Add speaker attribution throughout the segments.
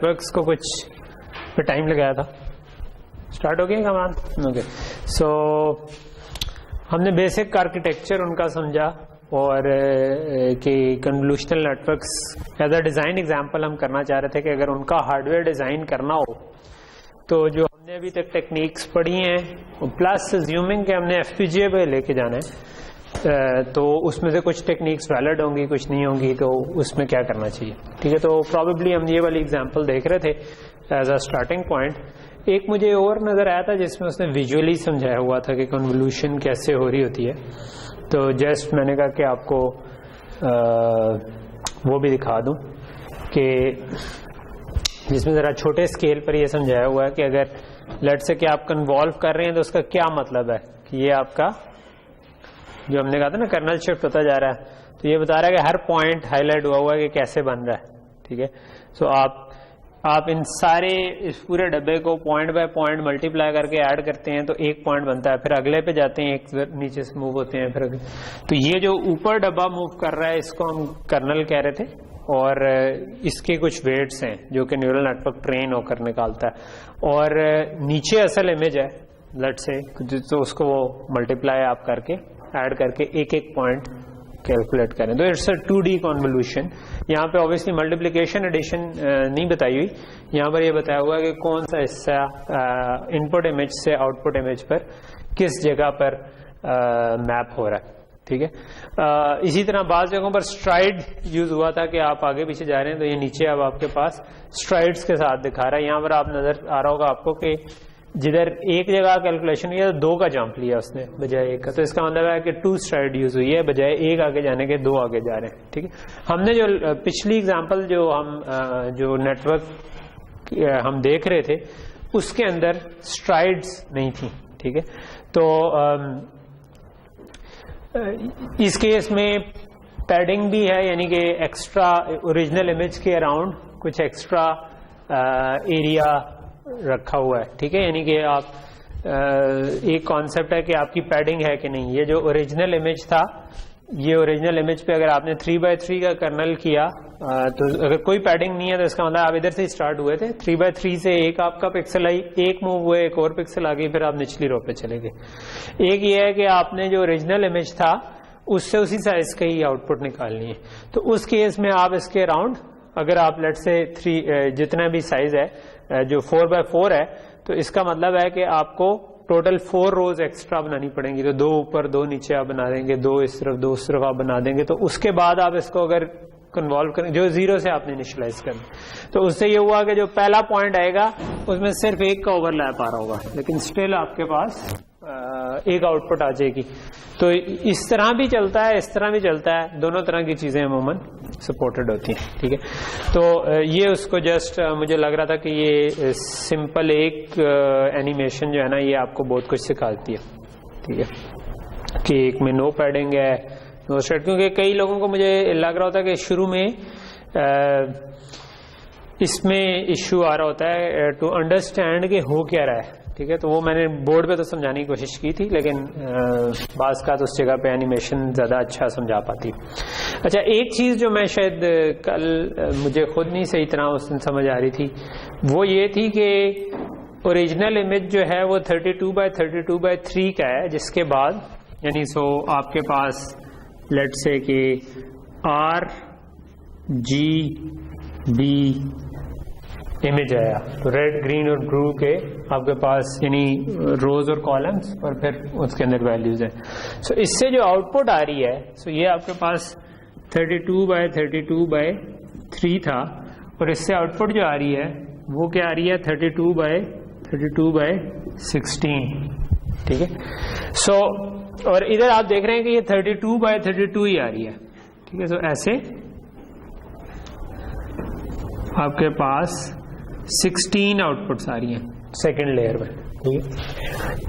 Speaker 1: Networks کو کچھ پہ ٹائم لگایا تھا. اسٹارٹ ہو گیا کمان؟ اوکے. سو ہم نے بیسک آرکیٹیکچر ان کا سمجھا, اور کہ convolutional networks as a design example ہم کرنا چاہ رہے تھے کہ اگر ان کا ہارڈ ویئر ڈیزائن کرنا ہو تو جو ہم نے ابھی تک ٹیکنیکس پڑھی ہیں پلس زیومنگ کہ ہم نے ایف پی جی اے پہ لے کے جانا ہے, تو اس میں سے کچھ ٹیکنیکس ویلڈ ہوں گی, کچھ نہیں ہوں گی, تو اس میں کیا کرنا چاہیے. ٹھیک ہے, تو پرابیبلی ہم یہ والی ایگزامپل دیکھ رہے تھے ایز اے اسٹارٹنگ پوائنٹ. ایک مجھے اور نظر آیا تھا جس میں اس نے ویژولی سمجھایا ہوا تھا کہ کنولیوشن کیسے ہو رہی ہوتی ہے, تو جسٹ میں نے کہا کہ آپ کو وہ بھی دکھا دوں کہ جس میں ذرا چھوٹے اسکیل پر یہ سمجھایا ہوا ہے کہ اگر لیٹ سے کہ آپ کنوالو کر رہے ہیں تو اس کا کیا مطلب ہے. کہ یہ آپ کا جو ہم نے کہا تھا نا کرنل شفٹ ہوتا جا رہا ہے, تو یہ بتا رہا ہے کہ ہر پوائنٹ ہائی لائٹ ہوا ہے کہ کیسے بن رہا ہے. ٹھیک ہے, سو آپ ان سارے اس پورے ڈبے کو پوائنٹ بائی پوائنٹ ملٹیپلائی کر کے ایڈ کرتے ہیں تو ایک پوائنٹ بنتا ہے, پھر اگلے پہ جاتے ہیں, ایک نیچے سے موو ہوتے ہیں, پھر تو یہ جو اوپر ڈبا موو کر رہا ہے اس کو ہم کرنل کہہ رہے تھے, اور اس کے کچھ ویٹس ہیں جو کہ نیورل نیٹورک ٹرین ہو کر نکالتا ہے, اور نیچے اصل امیج ہے لیٹ سے, تو اس کو وہ ملٹیپلائی آپ کر کے ایڈ کر کے ایک ایک پوائنٹ کیلکولیٹ کریں. تو اٹس اے 2D کنولیوشن. یہاں پہ اوبیسلی ملٹیپلیکیشن ایڈیشن نہیں بتائی ہوئی, یہاں پر یہ بتایا ہوا ہے کہ کون سا حصہ ان پٹ امیج سے آؤٹ پٹ امیج پر کس جگہ پر میپ ہو رہا ہے. ٹھیک ہے, اسی طرح بعض جگہوں پر اسٹرائڈ یوز ہوا تھا کہ آپ آگے پیچھے جا رہے ہیں تو یہ نیچے اب آپ کے پاس اسٹرائڈس کے ساتھ دکھا رہا ہے. یہاں پر آپ نظر آ رہا ہوگا آپ کو کہ جدھر ایک جگہ کیلکولیشن ہوئی ہے تو 2 کا جمپ لیا اس نے بجائے 1 کا, تو اس کا مطلب ہے کہ 2 اسٹرائڈ یوز ہوئی ہے بجائے 1 آگے جانے کے 2 آگے جا رہے ہیں. ٹھیک ہے, ہم نے جو پچھلی اگزامپل جو نیٹورک ہم دیکھ رہے تھے اس کے اندر اسٹرائڈس نہیں تھیں. ٹھیک ہے, تو اس کیس میں پیڈنگ بھی ہے, یعنی کہ ایکسٹرا اوریجنل امیج کے اراؤنڈ کچھ ایکسٹرا ایریا رکھا ہوا ہے. ٹھیک ہے, یعنی کہ آپ ایک کانسیپٹ ہے کہ آپ کی پیڈنگ ہے کہ نہیں. یہ جو اوریجنل امیج تھا, یہ اوریجنل امیج پہ اگر آپ نے 3x3 کا کرنل کیا تو اگر کوئی پیڈنگ نہیں ہے تو اس کا مطلب آپ ادھر سے اسٹارٹ ہوئے تھے 3x3 سے, ایک آپ کا پکسل آئی, ایک موو ہوئے, ایک اور پکسل آ گئی, پھر آپ نچلی رو پہ چلے گئے. ایک یہ ہے کہ آپ نے جو اوریجنل امیج تھا اس سے اسی سائز کا ہی آؤٹ پٹ نکالنی ہے, تو اس کیس میں آپ اس کے اراؤنڈ اگر آپ لیٹ سے 3 جتنا بھی سائز ہے جو 4x4 ہے, تو اس کا مطلب ہے کہ آپ کو ٹوٹل 4 روز ایکسٹرا بنانی پڑیں گی. تو 2 اوپر 2 نیچے آپ بنا دیں گے, 2 اس طرف 2 اس طرف آپ بنا دیں گے. تو اس کے بعد آپ اس کو اگر کنوالو کریں جو 0 سے آپ نے انیشلائز کرنا, تو اس سے یہ ہوا کہ جو پہلا پوائنٹ آئے گا اس میں صرف ایک کا اوور لیپ آ رہا ہوگا, لیکن اسٹل آپ کے پاس ایک آؤٹ پٹ آ جائے گی. تو اس طرح بھی چلتا ہے, اس طرح بھی چلتا ہے, دونوں طرح کی چیزیں عموماً سپورٹڈ ہوتی ہیں. ٹھیک ہے, تو یہ اس کو جسٹ مجھے لگ رہا تھا کہ یہ سمپل ایک اینیمیشن جو ہے نا یہ آپ کو بہت کچھ سکھاتی ہے. ٹھیک ہے, کہ ایک میں نو پیڈنگ ہے, نو اسٹرائڈ, کیونکہ کئی لوگوں کو مجھے لگ رہا ہوتا ہے کہ شروع میں اس میں ایشو آ رہا ہوتا ہے ٹو انڈرسٹینڈ کہ ہو کیا رہا ہے. ٹھیک ہے, تو وہ میں نے بورڈ پہ تو سمجھانے کی کوشش کی تھی, لیکن بعض کا تو اس جگہ پہ اینیمیشن زیادہ اچھا سمجھا پاتی. اچھا, ایک چیز جو میں شاید کل مجھے خود نہیں صحیح طرح اس دن سمجھ آ رہی تھی وہ یہ تھی کہ اوریجنل امیج جو ہے وہ 32x32x3 کا ہے, جس کے بعد یعنی سو آپ کے پاس لیٹ سے کہ RGB امیج آیا, تو ریڈ گرین اور بلو کے آپ کے پاس یعنی روز اور کالمز اور پھر اس کے اندر ویلیوز ہیں. سو اس سے جو آؤٹ پٹ آ رہی ہے سو یہ آپ کے پاس 32x32x3 تھا, اور اس سے آؤٹ پٹ جو آ رہی ہے وہ کیا آ رہی ہے 32x16. ٹھیک ہے, سو اور ادھر آپ دیکھ رہے ہیں کہ یہ 32x32 ہی آ رہی ہے. ٹھیک ہے, سو ایسے آپ کے پاس 16 آؤٹ پٹس آ رہی ہیں سیکنڈ لیئر میں.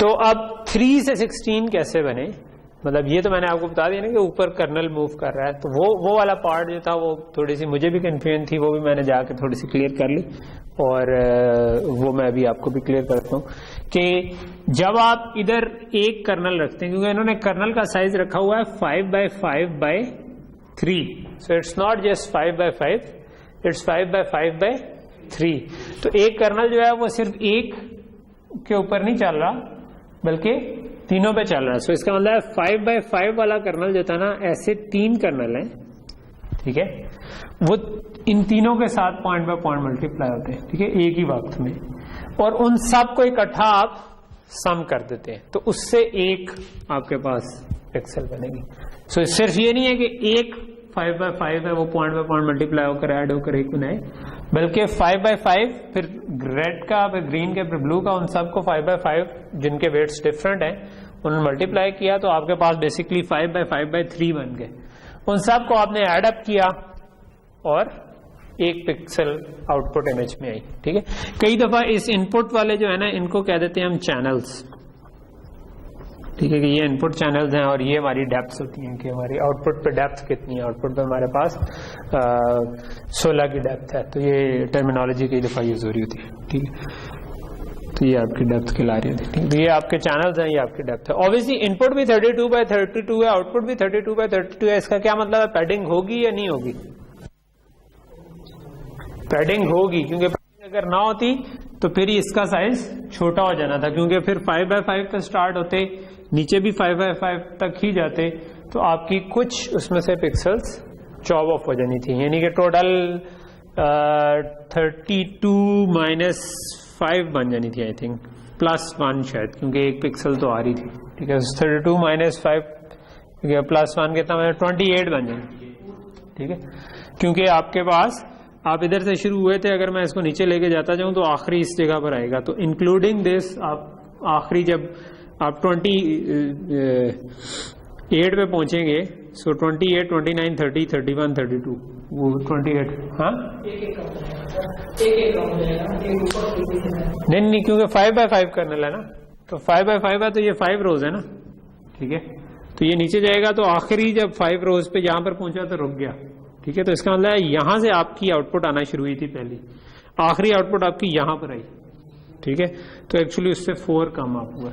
Speaker 1: تو اب 3 سے 16 کیسے بنے, مطلب یہ تو میں نے آپ کو بتا دیا نا کہ اوپر کرنل موو کر رہا ہے, تو وہ والا پارٹ جو تھا وہ تھوڑی سی مجھے بھی کنفیوژن تھی, وہ بھی میں نے جا کے تھوڑی سی کلیئر کر لی, اور وہ میں ابھی آپ کو بھی کلیئر کرتا ہوں کہ جب آپ ادھر ایک کرنل رکھتے ہیں, کیونکہ انہوں نے کرنل کا سائز رکھا ہوا ہے 5x5x3, so it's not just 5x5, it's 5x5x3. 3. تو ایک کرنل جو ہے وہ صرف ایک کے اوپر نہیں چل رہا بلکہ تینوں پہ چل رہا ہے. سو اس کا مطلب ہے 5/5 والا کرنل جو تھا نا، ایسے 3 کرنل ہیں، ٹھیک ہے، وہ ان تینوں کے ساتھ پوائنٹ بائی پوائنٹ ملٹیپلائی ہوتے ہیں، ٹھیک ہے، ایک ہی وقت میں، اور ان سب کو اکٹھا آپ سم کر دیتے ہیں، تو اس سے ایک آپ کے پاس پکسل بنے گی. سو صرف یہ نہیں ہے کہ ایک 5/5 ہے وہ پوائنٹ بائی پوائنٹ ملٹیپلائی ہو کر ایڈ ہو کر ایک بنائے، بلکہ 5/5 پھر ریڈ کا، پھر گرین کا، پھر بلو کا، ان سب کو 5/5 جن کے ویٹس ڈفرنٹ ہیں انہوں نے ملٹیپلائی کیا، تو آپ کے پاس بیسکلی 5/5/3 بن گئے. ان سب کو آپ نے ایڈ اپ کیا اور ایک پکسل آؤٹ پٹ امیج میں آئی. ٹھیک ہے، کئی دفعہ اس ان پٹ والے جو ہے نا ان کو کہہ دیتے ہیں ہم چینلز. ٹھیک ہے کہ یہ ان پٹ چینلز ہیں اور یہ ہماری ڈیپتھ ہوتی ہیں کہ ہماری آؤٹ پٹ پہ ڈیپتھ کتنی ہے. آؤٹ پٹ پہ ہمارے پاس 16 کی ڈیپتھ ہے، تو یہ ٹرمینالوجی کئی دفعہ یوز ہو رہی ہوتی ہے. ٹھیک ہے، تو یہ آپ کی ڈیپتھ کھلا رہی ہوتی ہے. تو یہ آپ کے چینلز ہیں، یہ آپ کی ڈیپتھ ہے. اوبیسلی ان پٹ بھی 32/32 ہے، آؤٹ پٹ بھی 32/32 ہے. اس کا کیا مطلب ہے؟ پیڈنگ ہوگی یا نہیں ہوگی؟ پیڈنگ ہوگی، کیونکہ اگر نہ ہوتی تو پھر اس کا سائز چھوٹا ہو جانا تھا، کیونکہ پھر 5/5 پہ سٹارٹ ہوتے، نیچے بھی 5/5 تک ہی جاتے، تو آپ کی کچھ اس میں سے پکسلز چاپ آف ہو جانی تھی. یعنی کہ ٹوٹل 32 - 5 بن جانی تھی، آئی تھنک +1 شاید، کیونکہ ایک پکسل تو آ رہی تھی. ٹھیک ہے، 32 - 5 +1 کتنا 28 بن جانی. ٹھیک ہے، کیونکہ آپ کے پاس آپ ادھر سے شروع ہوئے تھے، اگر میں اس کو نیچے لے کے جاتا جاؤں تو آخری اس جگہ پر آئے گا. تو انکلوڈنگ دس آپ آخری جب آپ 28 پہ پہنچیں گے، سو 28 29 30 31 32 وہ 28 ہاں نہیں کیونکہ 5/5 کرنل ہے نا، تو 5/5 ہے تو یہ 5 روز ہے نا. ٹھیک ہے، تو یہ نیچے جائے گا، تو آخری جب 5 روز پہ یہاں پر پہنچا تو رک گیا. ٹھیک ہے، تو اس کا مطلب ہے یہاں سے آپ کی آؤٹ پٹ آنا شروع ہوئی تھی، پہلی آخری آؤٹ پٹ آپ کی یہاں پر آئی. ٹھیک ہے، تو ایکچولی اس سے 4 کم آپ ہوا.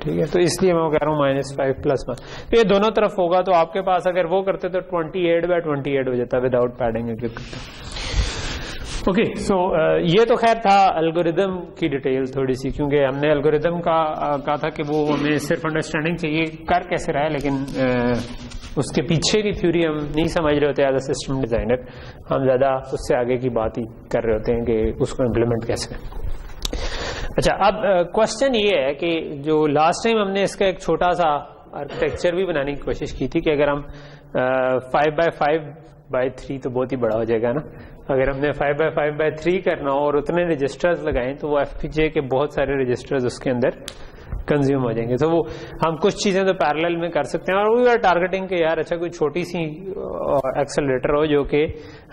Speaker 1: ٹھیک ہے، تو اس لیے میں کہہ رہا ہوں -5 +1. تو یہ دونوں طرف ہوگا، تو آپ کے پاس اگر وہ کرتے تو 28/28 ہو جاتا وداؤٹ پیڈنگ. اوکے، سو یہ تو خیر تھا الگوریدم کی ڈیٹیل تھوڑی سی، کیونکہ ہم نے الگوریدم کا کہا تھا کہ وہ ہمیں صرف انڈرسٹینڈنگ چاہیے کر کیسے رہا ہے، لیکن اس کے پیچھے کی تھیوری ہم نہیں سمجھ رہے ہوتے ایز اے سسٹم ڈیزائنر. ہم زیادہ اس سے آگے کی بات ہی کر رہے ہوتے ہیں کہ اس کو امپلیمنٹ کیسے. اچھا، اب کوشچن یہ ہے کہ جو لاسٹ ٹائم ہم نے اس کا ایک چھوٹا سا آرکیٹیکچر بھی بنانے کی کوشش کی تھی کہ اگر ہم 5/5/3 تو بہت ہی بڑا ہو جائے گا نا. اگر ہم نے 5/5/3 کرنا ہو اور اتنے رجسٹرز لگائیں تو وہ FPGA کے بہت سارے رجسٹرز اس کے اندر کنزیوم ہو جائیں گے. تو وہ ہم کچھ چیزیں تو پیرلل میں کر سکتے ہیں، اور وی آر ٹارگیٹنگ کہ یار اچھا کوئی چھوٹی سی ایکسلریٹر ہو جو کہ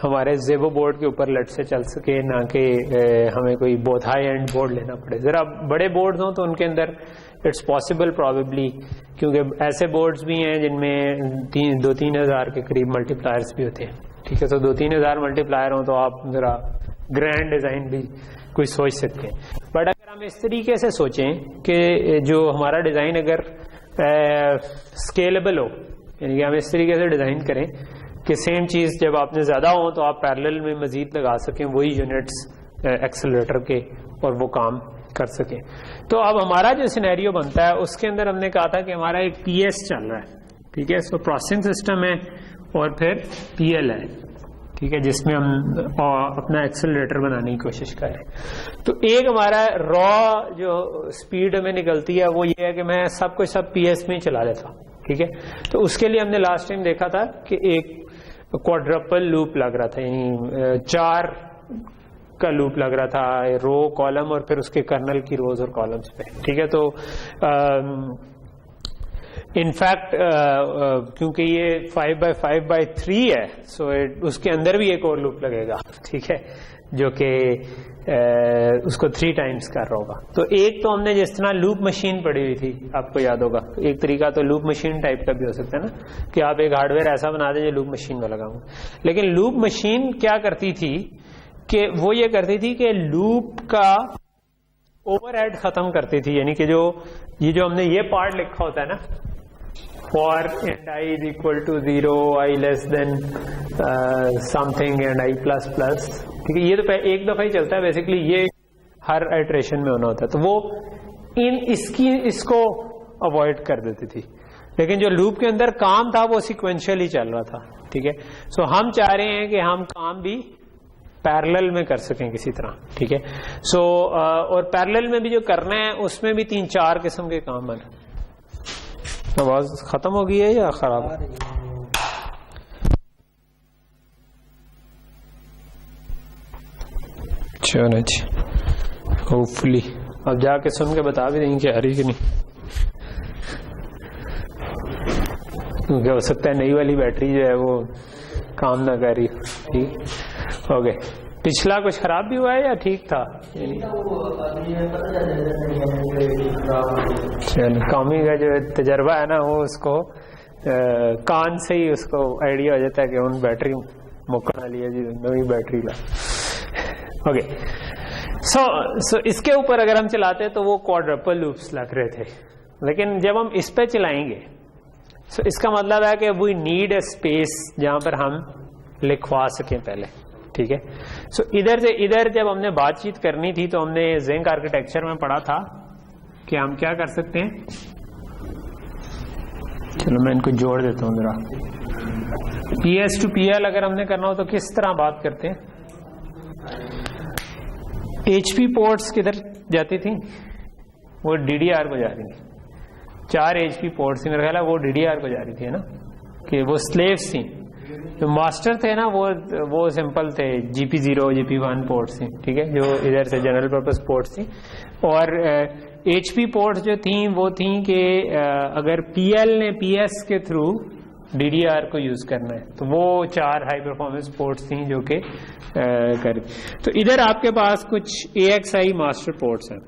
Speaker 1: ہمارے زیبو بورڈ کے اوپر لٹ سے چل سکے، نہ کہ ہمیں کوئی بہت ہائی اینڈ بورڈ لینا پڑے. ذرا بڑے بورڈز ہوں تو ان کے اندر اٹس پاسبل پرابیبلی، کیونکہ ایسے بورڈز بھی ہیں جن میں 2-3 ہزار کے قریب ملٹی پلائرس بھی ہوتے ہیں. ٹھیک ہے، تو 2-3 ہزار ملٹی پلائر ہوں تو آپ ذرا گرینڈ ڈیزائن بھی کوئی سوچ سکتے ہیں. بٹ اگر ہم اس طریقے سے سوچیں کہ جو ہمارا ڈیزائن اگر اسکیلیبل ہو، یعنی کہ ہم اس طریقے سے ڈیزائن کریں کہ سیم چیز جب آپ نے زیادہ ہوں تو آپ پیرلل میں مزید لگا سکیں وہی یونٹس ایکسلریٹر کے اور وہ کام کر سکیں. تو اب ہمارا جو سینیریو بنتا ہے اس کے اندر ہم نے کہا تھا کہ ہمارا ایک PS چل رہا ہے. ٹھیک ہے، سو پروسیسنگ سسٹم ہے اور پھر PL ہے. ٹھیک ہے، جس میں ہم اپنا ایکسلریٹر بنانے کی کوشش کر رہے ہیں. تو ایک ہمارا را جو سپیڈ ہمیں نکلتی ہے وہ یہ ہے کہ میں سب کچھ PS میں چلا لیتا ہوں. ٹھیک ہے، تو اس کے لیے ہم نے لاسٹ ٹائم دیکھا تھا کہ ایک کوادرپل لوپ لگ رہا تھا، یعنی 4 کا لوپ لگ رہا تھا، رو کالم اور پھر اس کے کرنل کی روز اور کالمز پہ. ٹھیک ہے، تو انفیکٹ کیونکہ یہ 5/5/3 ہے، سو اس کے اندر بھی ایک اور لوپ لگے گا. ٹھیک ہے، جو کہ اس کو 3 ٹائمز کر رہا ہوگا. تو ایک تو ہم نے جس طرح لوپ مشین پڑھی ہوئی تھی آپ کو یاد ہوگا، ایک طریقہ تو لوپ مشین ٹائپ کا بھی ہو سکتا ہے نا کہ آپ ایک ہارڈ ویئر ایسا بنا دیں جو لوپ مشین میں لگاؤں. لیکن لوپ مشین کیا کرتی تھی کہ وہ یہ کرتی تھی کہ لوپ کا اوور ہیڈ ختم کرتی تھی. یعنی کہ جو ہم نے یہ پارٹ لکھا ہوتا ہے نا، for and I is equal to 0, I less than something and I plus plus. ٹھیک ہے, یہ تو ایک دفعہ ہی چلتا ہے بیسیکلی, یہ ہر آئٹریشن میں ہونا ہوتا ہے, تو وہ اس کو اوائڈ کر دیتی تھی. لیکن جو لوپ کے اندر کام تھا وہ سیکوینشل ہی چل رہا تھا. ٹھیک ہے, سو ہم چاہ رہے ہیں کہ ہم کام بھی پیرلل میں کر سکیں کسی طرح. ٹھیک ہے, سو اور پیرلل میں بھی جو کرنا ہے اس میں بھی 3-4 قسم کے کام ہیں. آواز ختم ہو گئی ہے یا خراب؟ چلو جی, ہوپ فلی اب جا کے سن کے بتا بھی دیں کہ آ رہی کہ نہیں, کیونکہ ہو سکتا ہے نئی والی بیٹری جو ہے وہ کام نہ کر رہی. ٹھیک ہو گئے. پچھلا کچھ خراب بھی ہوا ہے یا ٹھیک تھا؟ کامی کا جو تجربہ ہے نا وہ اس کو کان سے ہی اس کو آئیڈیا ہو جاتا ہے کہ ان بیٹری مکنا لیا جی نئی بیٹری لا. اوکے, سو اس کے اوپر اگر ہم چلاتے تو وہ کوادرپل لوپس لگ رہے تھے, لیکن جب ہم اس پہ چلائیں گے سو اس کا مطلب ہے کہ وی نیڈ اے اسپیس جہاں پر ہم لکھوا سکیں پہلے. ٹھیک ہے, سو ادھر سے ادھر جب ہم نے بات چیت کرنی تھی تو ہم نے زنک آرکیٹیکچر میں پڑھا تھا کہ ہم کیا کر سکتے ہیں. چلو میں ان کو جوڑ دیتا ہوں ذرا. P S to P L اگر ہم نے کرنا ہو تو کس طرح بات کرتے ہیں. ایچ پی پورٹس کدھر جاتی تھی؟ وہ ڈی ڈی آر کو جا رہی تھی. 4 ایچ پی پورٹس میرا خیال ہے وہ ڈی ڈی آر کو جا رہی تھی نا, کہ وہ سلیوز تھیں. جو ماسٹر تھے نا وہ سمپل تھے, جی پی 0 جی پی 1 پورٹس تھیں. ٹھیک ہے, جو ادھر سے جنرل پرپز پورٹس تھیں. اور ایچ پی پورٹس جو تھیں وہ تھیں کہ اگر پی ایل نے پی ایس کے تھرو ڈی ڈی آر کو یوز کرنا ہے تو وہ 4 ہائی پرفارمنس پورٹس تھیں جو کہ کر. تو ادھر آپ کے پاس کچھ اے ایکس آئی ماسٹر پورٹس ہیں.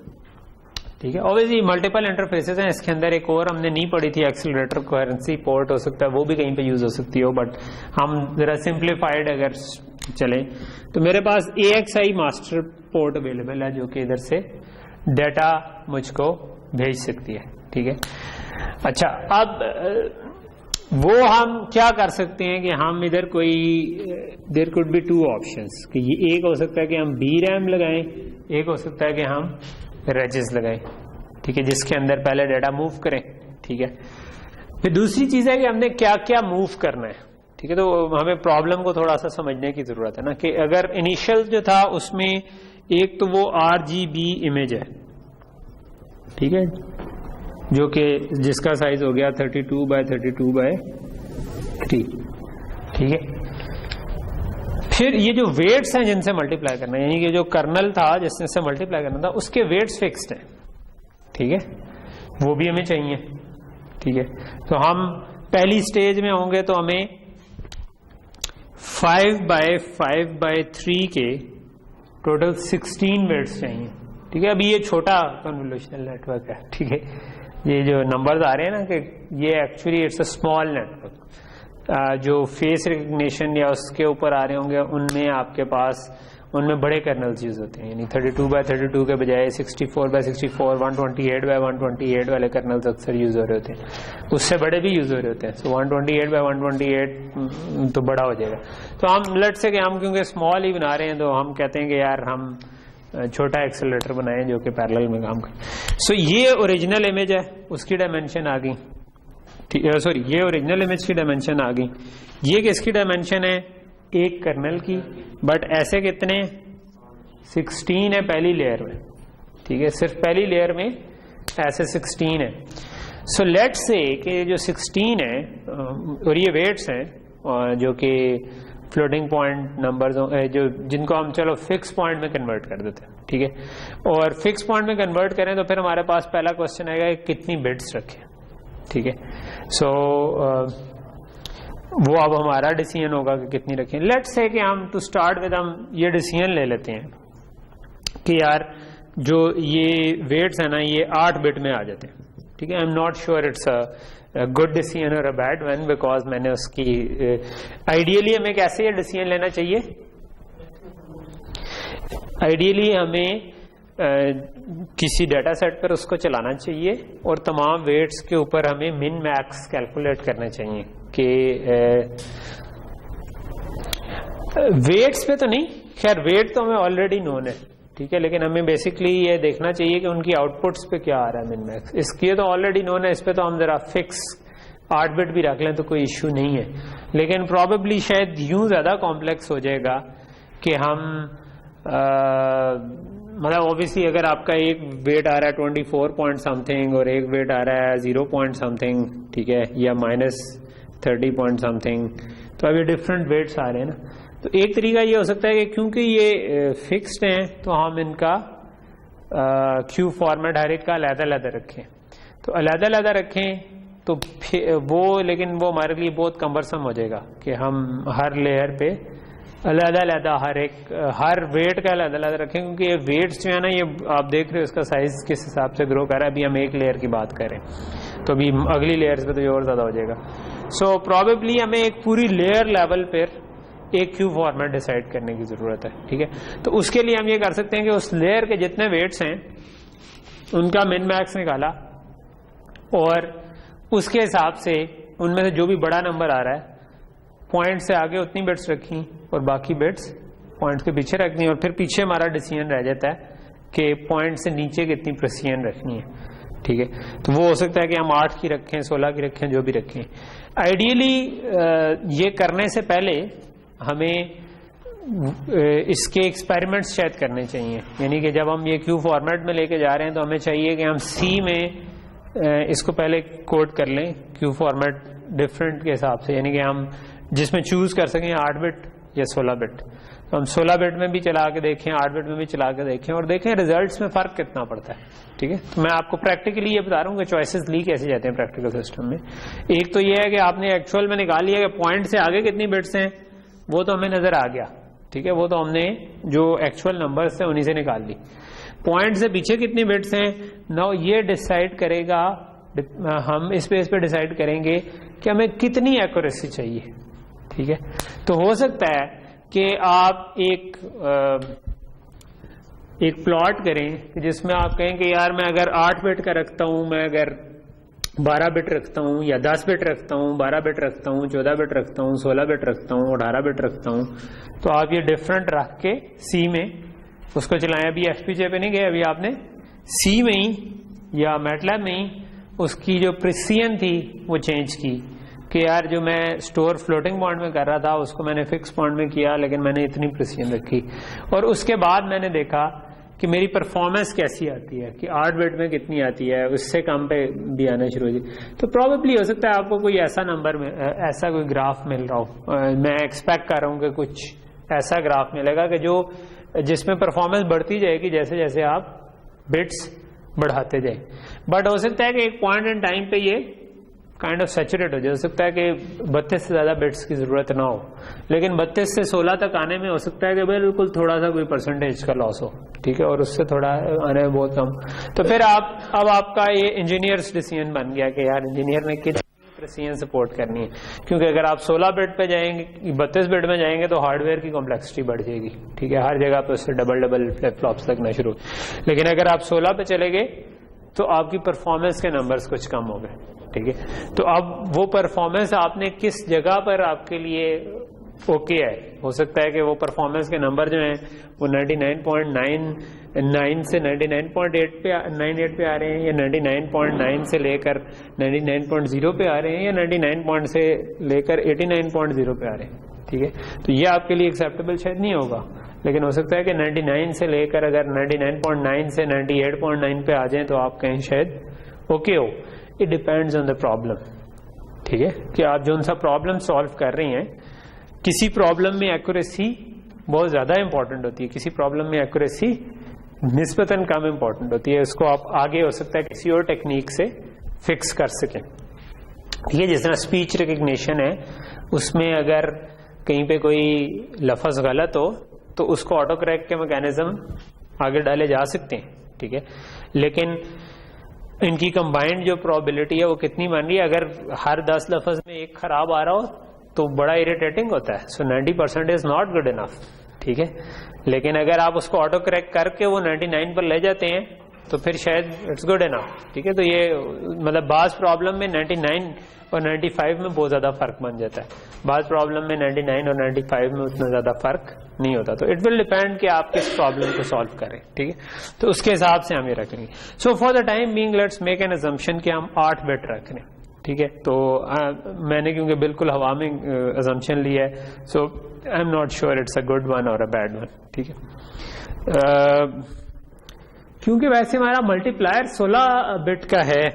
Speaker 1: ٹھیک ہے, اوبیسلی ملٹیپل انٹرفیسز ہیں اس کے اندر. ایک اور ہم نے نہیں پڑھی تھی ایکسلریٹر کوہرنسی پورٹ ہو سکتا ہے, وہ بھی کہیں پہ یوز ہو سکتی ہو, بٹ ہم ذرا سمپلیفائڈ اگر چلیں تو میرے پاس اے ایکس آئی ماسٹر پورٹ اویلیبل ہے جو کہ ادھر سے ڈیٹا مجھ کو بھیج سکتی ہے. ٹھیک ہے, اچھا اب وہ ہم کیا کر سکتے ہیں کہ ہم ادھر کوئی دیر کوڈ بی 2 آپشنس, کہ یہ ایک ہو سکتا ہے کہ ہم بی ریم لگائیں, ایک ہو سکتا ہے کہ ہم ریجز لگائیں. ٹھیک ہے, جس کے اندر پہلے ڈیٹا موو کریں. ٹھیک ہے, پھر دوسری چیز ہے کہ ہم نے کیا کیا موو کرنا ہے. ٹھیک ہے, تو ہمیں پرابلم کو تھوڑا سا سمجھنے کی ضرورت ہے نا, کہ اگر انیشل جو تھا اس میں ایک تو وہ RGB امیج ہے. ٹھیک ہے, جو کہ جس کا سائز ہو گیا 32x32x3. ٹھیک ہے, پھر یہ جو ویٹس ہیں جن سے ملٹیپلائی کرنا ہے, یعنی کہ جو کرنل تھا جس سے ملٹیپلائی کرنا تھا اس کے ویٹس فکسڈ ہیں. ٹھیک ہے, وہ بھی ہمیں چاہیے. ٹھیک ہے, تو ہم پہلی سٹیج میں ہوں گے تو ہمیں 5x5x3 کے ٹوٹل 16 ویٹس چاہیے. ٹھیک ہے, ابھی یہ چھوٹا کنولیوشنل نیٹ ورک ہے. ٹھیک ہے, یہ جو نمبرز آ رہے ہیں نا کہ یہ actually it's a small network. جو فیس ریکگنیشن یا اس کے اوپر آ رہے ہوں گے ان میں آپ کے پاس ان میں بڑے کرنلز یوز ہوتے ہیں, یعنی 32x32 کے بجائے 64x64 128x128 والے کرنلز اکثر یوز ہو رہے ہوتے ہیں. اس سے بڑے بھی یوز ہو رہے ہوتے ہیں. سو 128x128 تو بڑا ہو جائے گا. تو ہم لٹ سے کہ ہم کیونکہ اسمال ہی بنا رہے ہیں تو ہم کہتے ہیں کہ یار ہم چھوٹا ایکسلریٹر بنائیں جو کہ پیرلل میں کام کرے. سو یہ اوریجنل امیج ہے, اس کی ڈائمینشن آ گئی. سوری, یہ اوریجنل امیج کی ڈائمینشن آ گئی. یہ کس کی ڈائمینشن ہے؟ ایک کرنل کی, بٹ ایسے کتنے 16 ہے پہلی لیئر میں. ٹھیک ہے, صرف پہلی لیئر میں ایسے 16 ہے. سو لیٹ سے کہ جو 16 ہے اور یہ ویٹس ہیں جو کہ فلوٹنگ پوائنٹ نمبرز جو جن کو ہم چلو فکس پوائنٹ میں کنورٹ کر دیتے ہیں. ٹھیک ہے, اور فکس پوائنٹ میں کنورٹ کریں تو پھر ہمارے پاس پہلا کوشچن آئے گا کہ کتنی بٹس رکھیں. ٹھیک ہے, سو وہ اب ہمارا ڈیسیژن ہوگا کہ کتنی رکھیں. لیٹ سے کہ ہم ٹو اسٹارٹ ود ہم یہ ڈیسیژن لے لیتے ہیں کہ یار جو یہ ویٹس ہیں نا یہ 8 بٹ میں آ جاتے ہیں. ٹھیک ہے, I am not sure it's a good decision اور اے بیڈ ون, بیکاز میں نے اس کی آئیڈیلی ہمیں کیسے یہ ڈیسیژن لینا چاہیے. آئیڈیلی ہمیں کسی ڈیٹا سیٹ پر اس کو چلانا چاہیے اور تمام ویٹس کے اوپر ہمیں من میکس کیلکولیٹ کرنے چاہیے کہ ویٹس پہ تو نہیں، خیر ویٹ تو ہمیں آلریڈی نون ہے ٹھیک ہے، لیکن ہمیں بیسکلی یہ دیکھنا چاہیے کہ ان کی آؤٹ پٹس پہ کیا آ رہا ہے من میکس. اس کی تو آلریڈی نون ہے، اس پہ تو ہم ذرا فکس 8 بٹ بھی رکھ لیں تو کوئی ایشو نہیں ہے، لیکن پروبیبلی شاید یوں زیادہ کمپلیکس ہو جائے گا کہ ہم مطلب اوبیسلی اگر آپ کا ایک ویٹ آ رہا ہے 24 پوائنٹ سم تھنگ اور ایک ویٹ آ رہا ہے 0 پوائنٹ سم تھنگ ٹھیک ہے، یا -30 پوائنٹ سم تھنگ، تو ابھی ڈفرینٹ ویٹس آ رہے ہیں نا. تو ایک طریقہ یہ ہو سکتا ہے کہ کیونکہ یہ فکسڈ ہیں تو ہم ان کا کیو فارمیٹ ہر ایک کا علیحدہ علیحدہ رکھیں. تو علیحدہ علیحدہ رکھیں تو وہ لیکن وہ ہمارے لیے بہت کمبرسم ہو جائے گا کہ ہم ہر لیئر پہ علیحدہ علیحدہ ہر ویٹ کا علیحدہ علیحدہ رکھیں، کیونکہ یہ ویٹس جو ہے نا یہ آپ دیکھ رہے ہو اس کا سائز کس حساب سے گرو کر رہا ہے. ابھی ہم ایک لیئر کی بات کریں تو ابھی اگلی لیئرز پہ تو یہ اور زیادہ ہو جائے گا. سو پروبیبلی ہمیں ایک پوری لیئر لیول پر ایک کیو فارمیٹ ڈیسائیڈ کرنے کی ضرورت ہے ٹھیک ہے. تو اس کے لیے ہم یہ کر سکتے ہیں کہ اس لیئر کے جتنے ویٹس ہیں ان کا من میکس نکالا اور اس کے حساب سے ان میں سے جو بھی بڑا نمبر آ رہا ہے پوائنٹ سے آگے اتنی بٹس رکھی اور باقی بٹس پوائنٹ کے پیچھے رکھ دی، اور پھر پیچھے ہمارا ڈیسیژن رہ جاتا ہے کہ پوائنٹ سے نیچے کتنی پریسیژن رکھنی ہے ٹھیک ہے. تو وہ ہو سکتا ہے کہ ہم 8 کی رکھیں 16 کی رکھیں جو بھی رکھیں. آئیڈیلی یہ کرنے سے پہلے ہمیں اس کے ایکسپیریمنٹس شاید کرنے چاہیے، یعنی کہ جب ہم یہ کیو فارمیٹ میں لے کے جا رہے ہیں تو ہمیں چاہیے کہ ہم سی میں اس کو پہلے کوڈ کر لیں کیو فارمیٹ ڈفرینٹ کے حساب سے، یعنی کہ ہم جس میں چوز کر سکیں 8 بٹ یا 16 بٹ. تو ہم 16 بٹ میں بھی چلا کے دیکھیں 8 بٹ میں بھی چلا کے دیکھیں اور دیکھیں ریزلٹس میں فرق کتنا پڑتا ہے ٹھیک ہے. تو میں آپ کو پریکٹیکلی یہ بتا رہا ہوں کہ چوائسیز لی کیسے جاتے ہیں پریکٹیکل سسٹم میں. ایک تو یہ ہے کہ آپ نے ایکچوئل میں نکال لیا کہ پوائنٹ سے آگے کتنی بٹس ہیں، وہ تو ہمیں نظر آ گیا ٹھیک ہے، وہ تو ہم نے جو ایکچوئل نمبرز تھے انہی سے نکال لی. پوائنٹ سے پیچھے کتنی بٹس ہیں نو یہ ڈیسائیڈ کرے گا، ہم اس پہ ڈیسائیڈ کریں گے کہ ہمیں کتنی ایکوریسی چاہیے ٹھیک ہے. تو ہو سکتا ہے کہ آپ ایک پلاٹ کریں جس میں آپ کہیں کہ یار میں اگر 8 بٹ کا رکھتا ہوں، میں اگر 12 بٹ رکھتا ہوں یا 10 بٹ رکھتا ہوں، 12 بٹ رکھتا ہوں، 14 بٹ رکھتا ہوں، 16 بٹ رکھتا ہوں، 18 بٹ رکھتا ہوں، تو آپ یہ ڈفرینٹ رکھ کے سی میں اس کو چلائیں. ابھی ایف پی جے پہ نہیں گئے، ابھی آپ نے سی میں ہی یا میٹ لیب میں ہی اس کی جو پریسیژن تھی وہ چینج کی کہ یار جو میں اسٹور فلوٹنگ پوائنٹ میں کر رہا تھا اس کو میں نے فکس پوائنٹ میں کیا، لیکن میں نے اتنی پریسیژن رکھی اور اس کے بعد میں نے دیکھا کہ میری پرفارمنس کیسی آتی ہے، کہ 8 بٹ میں کتنی آتی ہے، اس سے کم پہ بھی آنا شروع ہو جائے. تو پروبیبلی ہو سکتا ہے آپ کو کوئی ایسا نمبر میں ایسا کوئی گراف مل رہا ہو. میں ایکسپیکٹ کر رہا ہوں کہ کچھ ایسا گراف ملے گا کہ جس میں پرفارمنس بڑھتی جائے گی جیسے جیسے آپ بٹس بڑھاتے جائیں. بٹ ہو سکتا ہے کہ ایک پوائنٹ ان ٹائم پہ یہ کائنڈ آف سیچوریٹ ہو جائے. ہو سکتا ہے کہ 32 سے زیادہ بٹس کی ضرورت نہ ہو، لیکن 32 سے 16 تک آنے میں ہو سکتا ہے کہ بالکل تھوڑا سا کوئی پرسنٹیج کا لاس ہو ٹھیک ہے، اور اس سے تھوڑا آنے میں بہت کم. تو پھر اب آپ کا یہ انجینئرس ڈیسیژن بن گیا کہ یار انجینئر نے کتنی پریسیژن سپورٹ کرنی ہے، کیونکہ اگر آپ 16 بٹ پہ جائیں گے 32 بٹ میں جائیں گے تو ہارڈ ویئر کی کمپلیکسٹی بڑھ جائے گی ٹھیک ہے، ہر جگہ پہ اس سے ڈبل فلپ فلاپس لگنا شروع. لیکن اگر آپ 16 پہ چلے گئے تو آپ کی پرفارمنس کے نمبرز کچھ کم ہو گئے ٹھیک ہے. تو اب وہ پرفارمنس آپ نے کس جگہ پر آپ کے لیے اوکے ہے، ہو سکتا ہے کہ وہ پرفارمنس کے نمبر جو ہیں وہ 99.99 سے 99.8 پہ 98 پہ آ رہے ہیں، یا 99.9 سے لے کر 99.0 پہ آ رہے ہیں، یا 99 سے لے کر 89.0 پہ آ رہے ہیں ٹھیک ہے. تو یہ آپ کے لیے ایکسیپٹیبل شاید نہیں ہوگا، لیکن ہو سکتا ہے کہ 99 سے لے کر اگر 99.9 سے 98.9 پہ آ جائیں تو آپ کہیں شاید okay who. It depends on the problem ٹھیک ہے، کہ آپ جو سا پرابلم سالو کر رہی ہیں، کسی پرابلم میں ایکوریسی بہت زیادہ امپورٹنٹ ہوتی ہے، کسی پرابلم میں ایکوریسی نسبتاً کم امپورٹنٹ ہوتی ہے. اس کو آپ آگے ہو سکتا ہے کسی اور ٹیکنیک سے فکس کر سکیں ٹھیک ہے. جس طرح اسپیچ ریکگنیشن ہے، اس میں اگر کہیں پہ کوئی لفظ غلط ہو تو اس کو آٹو کریکٹ کے میکینزم آگے ڈالے جا سکتے ہیں ٹھیک ہے. لیکن ان کی کمبائنڈ جو پرابلٹی ہے وہ کتنی بن رہی ہے، اگر ہر 10 لفظ میں ایک خراب آ رہا ہو تو بڑا اریٹیٹنگ ہوتا ہے. سو 90% از ناٹ گڈ انف ٹھیک ہے. لیکن اگر آپ اس کو آٹو کریکٹ کر کے وہ 99 پر لے جاتے ہیں تو پھر شاید اٹس گڈ انف. ٹھیک ہے, تو یہ مطلب بعض پرابلم میں 99 اور 95 میں بہت زیادہ فرق بن جاتا ہے, بعض پرابلم میں 99 اور 95 میں اتنا زیادہ فرق نہیں ہوتا. تو اٹ ول ڈیپینڈ کہ آپ کس پرابلم کو سالو کریں. ٹھیک ہے, تو اس کے حساب سے ہم یہ رکھ لیں گے. So for the time being let's make an assumption کہ ہم 8 بٹ رکھ رہے ہیں. ٹھیک ہے, تو میں نے کیونکہ بالکل ہوا میں ازمپشن لی ہے, so I am not sure it's a good one اور اے بیڈ ون. ٹھیک ہے, کیونکہ ویسے ہمارا ملٹی پلائر 16 بٹ کا ہے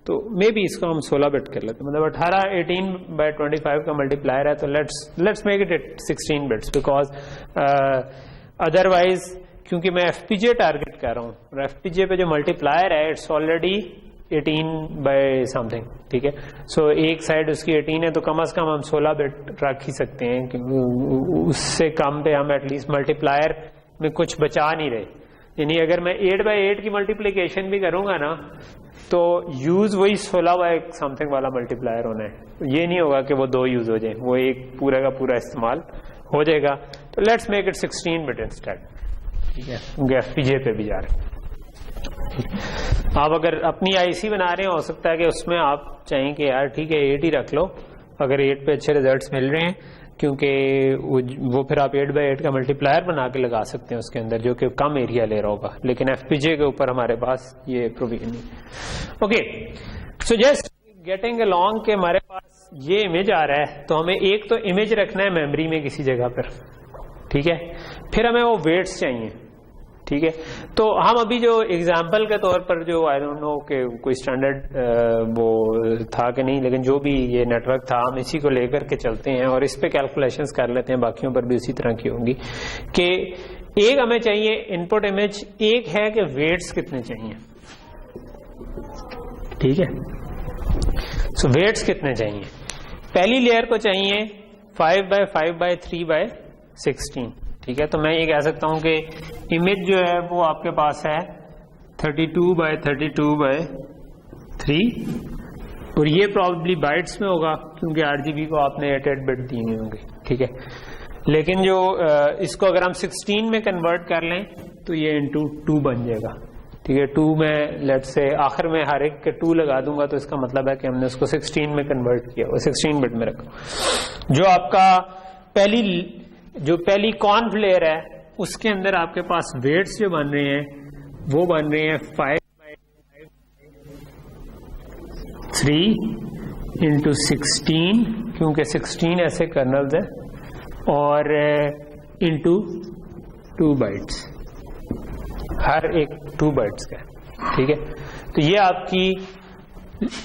Speaker 1: تو مے بی اس کو ہم 16 بٹ کر لیتے ہیں. مطلب 18/25 کا ملٹی پلائر ہے, تو let's make it 16 bits, because otherwise کیونکہ میں ایف پی جے ٹارگیٹ کر رہا ہوں اور ایف پی جے پہ جو ملٹی پلائر ہے اٹس آلریڈی 18/something. ٹھیک ہے, سو ایک سائڈ اس کی 18 ہے, تو کم از کم ہم 16 بٹ رکھ ہی سکتے ہیں. اس سے کم پہ ہم ایٹ لیسٹ ملٹی پلائر میں کچھ بچا نہیں رہے. یعنی اگر میں 8/8 کی ملٹیپلیکیشن بھی کروں گا نا تو یوز وہی 16/something والا ملٹی پلائر ہونا ہے. یہ نہیں ہوگا کہ وہ 2 یوز ہو جائیں, وہ ایک پورا کا پورا استعمال ہو جائے گا. تو let's make it 16 but instead. ٹھیک ہے, کیونکہ ایف پی جے پہ بھی جا رہے ہیں. آپ اگر اپنی آئی سی بنا رہے ہیں, ہو سکتا ہے کہ اس میں آپ چاہیں کہ یار ٹھیک ہے 8 ہی رکھ لو, اگر 8 پہ اچھے ریزلٹس مل رہے ہیں, کیونکہ وہ پھر آپ 8/8 کا ملٹی پلائر بنا کے لگا سکتے ہیں اس کے اندر, جو کہ کم ایریا لے رہا ہوگا. لیکن ایف پی جے کے اوپر ہمارے پاس یہ پروویژن نہیں. Okay, so just getting along کہ ہمارے پاس یہ امیج آ رہا ہے, تو ہمیں ایک تو امیج رکھنا ہے میموری میں کسی جگہ پر. ٹھیک ہے, پھر ہمیں وہ ویٹس چاہیے. ٹھیک ہے, تو ہم ابھی جو ایگزامپل کے طور پر جو آئی ڈونٹ نو کہ کوئی اسٹینڈرڈ وہ تھا کہ نہیں, لیکن جو بھی یہ نیٹ ورک تھا ہم اسی کو لے کر کے چلتے ہیں اور اس پہ کیلکولیشنز کر لیتے ہیں. باقیوں پر بھی اسی طرح کی ہوں گی کہ ایک ہمیں چاہیے ان پٹ امیج, ایک ہے کہ ویٹس کتنے چاہیے. ٹھیک ہے, سو ویٹس کتنے چاہیے. پہلی لیئر کو چاہیے 5/5/3/16. ٹھیک ہے, تو میں یہ کہہ سکتا ہوں کہ امیج جو ہے وہ آپ کے پاس ہے 32/32/3, اور یہ پرابلی بائٹس میں ہوگا کیونکہ RGB کو آپ نے 8 بٹ دی ہوئی ہوں گے. ٹھیک ہے, لیکن جو اس کو اگر ہم 16 میں کنورٹ کر لیں تو یہ انٹو 2 بن جائے گا. ٹھیک ہے, 2 میں لیٹ سے آخر میں ہر ایک کے 2 لگا دوں گا, تو اس کا مطلب ہے کہ ہم نے اس کو 16 میں کنورٹ کیا, وہ 16 بٹ میں رکھا. جو آپ کا پہلی کانف لیئر ہے اس کے اندر آپ کے پاس ویٹس جو بن رہے ہیں وہ بن رہے ہیں 5/3/16, کیونکہ 16 ایسے کرنلز ہیں, اور انٹو 2 بائٹس, ہر ایک 2 بائٹس کا. ٹھیک ہے, تو یہ آپ کی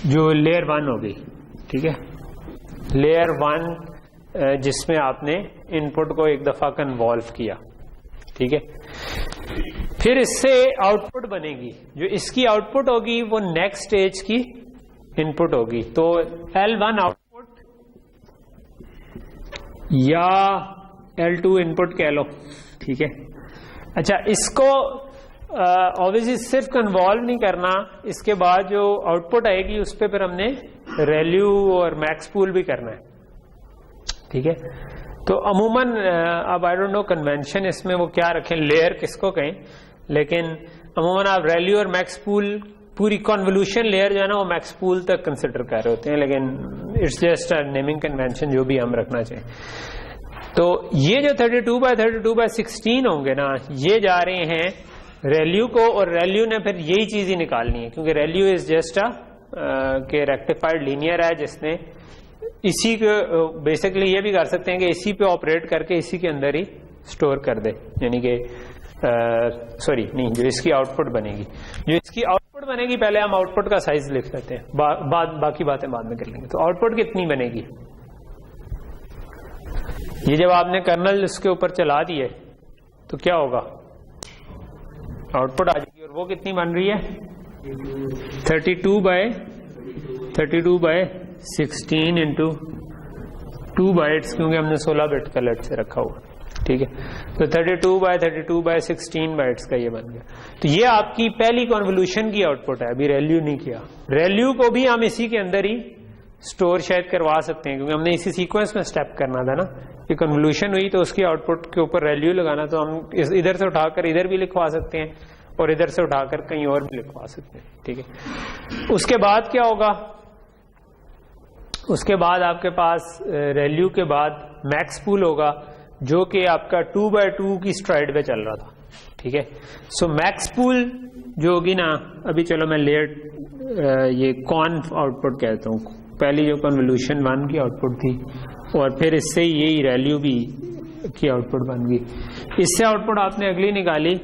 Speaker 1: جو لیئر 1 ہو گئی. ٹھیک ہے, لیئر 1 جس میں آپ نے ان پٹ کو ایک دفعہ کنوالو کیا. ٹھیک ہے, پھر اس سے آؤٹ پٹ بنے گی, جو اس کی آؤٹ پٹ ہوگی وہ نیکسٹ اسٹیج کی ان پٹ ہوگی. تو L1 آؤٹ پٹ یا L2 ان پٹ کہہ لو. ٹھیک ہے, اچھا اس کو obviously صرف کنوالو نہیں کرنا, اس کے بعد جو آؤٹ پٹ آئے گی اس پہ پھر ہم نے ریلیو اور میکس پول بھی کرنا ہے. ٹھیک ہے, تو عموماً اب آئی ڈونٹ نو کنونشن اس میں وہ کیا رکھیں, لیئر کس کو کہیں, لیکن عموماً آپ ریلیو اور میکس پول پوری کنولیوشن لیئر جو ہے نا وہ میکس پول تک کنسیڈر کر رہے ہوتے ہیں, لیکن اٹس جسٹ نیمنگ کنونشن جو بھی ہم رکھنا چاہیں. تو یہ جو 32/32/16 ہوں گے نا, یہ جا رہے ہیں ریلیو کو, اور ریلیو نے پھر یہی چیز ہی نکالنی ہے, کیونکہ ریلیو از جسٹ کہ ریکٹیفائڈ لینئر ہے جس نے اسی کو بیسکلی یہ بھی کر سکتے ہیں کہ اسی پہ آپریٹ کر کے اسی کے اندر ہی اسٹور کر دے. یعنی کہ سوری نہیں, جو اس کی آؤٹ پٹ بنے گی, پہلے ہم آؤٹ پٹ کا سائز لکھ لیتے ہیں, باقی باتیں بعد میں کر لیں گے. تو آؤٹ پٹ کتنی بنے گی, یہ جب آپ نے کرنل اس کے اوپر چلا دیے تو کیا ہوگا, آؤٹ پٹ آ جائے گی, اور وہ کتنی بن رہی ہے 32/32/16 انٹو 2 بائٹس, کیونکہ ہم نے 16 بٹ کا لیٹ سے رکھا ہوا. ٹھیک ہے, تو 32/32/16 بائٹس کا یہ بن گیا. تو یہ آپ کی پہلی کنولیوشن کی آؤٹ پٹ ہے, ابھی ریلیو نہیں کیا. ریلیو کو بھی ہم اسی کے اندر ہی اسٹور شاید کروا سکتے ہیں, کیونکہ ہم نے اسی سیکوینس میں اسٹیپ کرنا تھا نا, یہ کنولیوشن ہوئی تو اس کی آؤٹ پٹ کے اوپر ویلیو لگانا، تو ہم ادھر سے اٹھا کر ادھر بھی لکھوا سکتے ہیں اور ادھر سے اٹھا کر کہیں اور بھی لکھوا سکتے ہیں. ٹھیک ہے. اس کے بعد کیا ہوگا؟ اس کے بعد آپ کے پاس ویلیو کے بعد میکس پول ہوگا جو کہ آپ کا 2/2 کی اسٹرائڈ پہ چل رہا تھا. ٹھیک ہے. سو میکس پول جو ہوگی نا، ابھی چلو میں یہ کانف آؤٹ پٹ کہتا ہوں، پہلی جو کنولیوشن 1 کی آؤٹ پٹ تھی اور پھر اس سے یہی ویلیو بھی کی آؤٹ پٹ بن گئی. اس سے آؤٹ پٹ آپ نے اگلی نکالی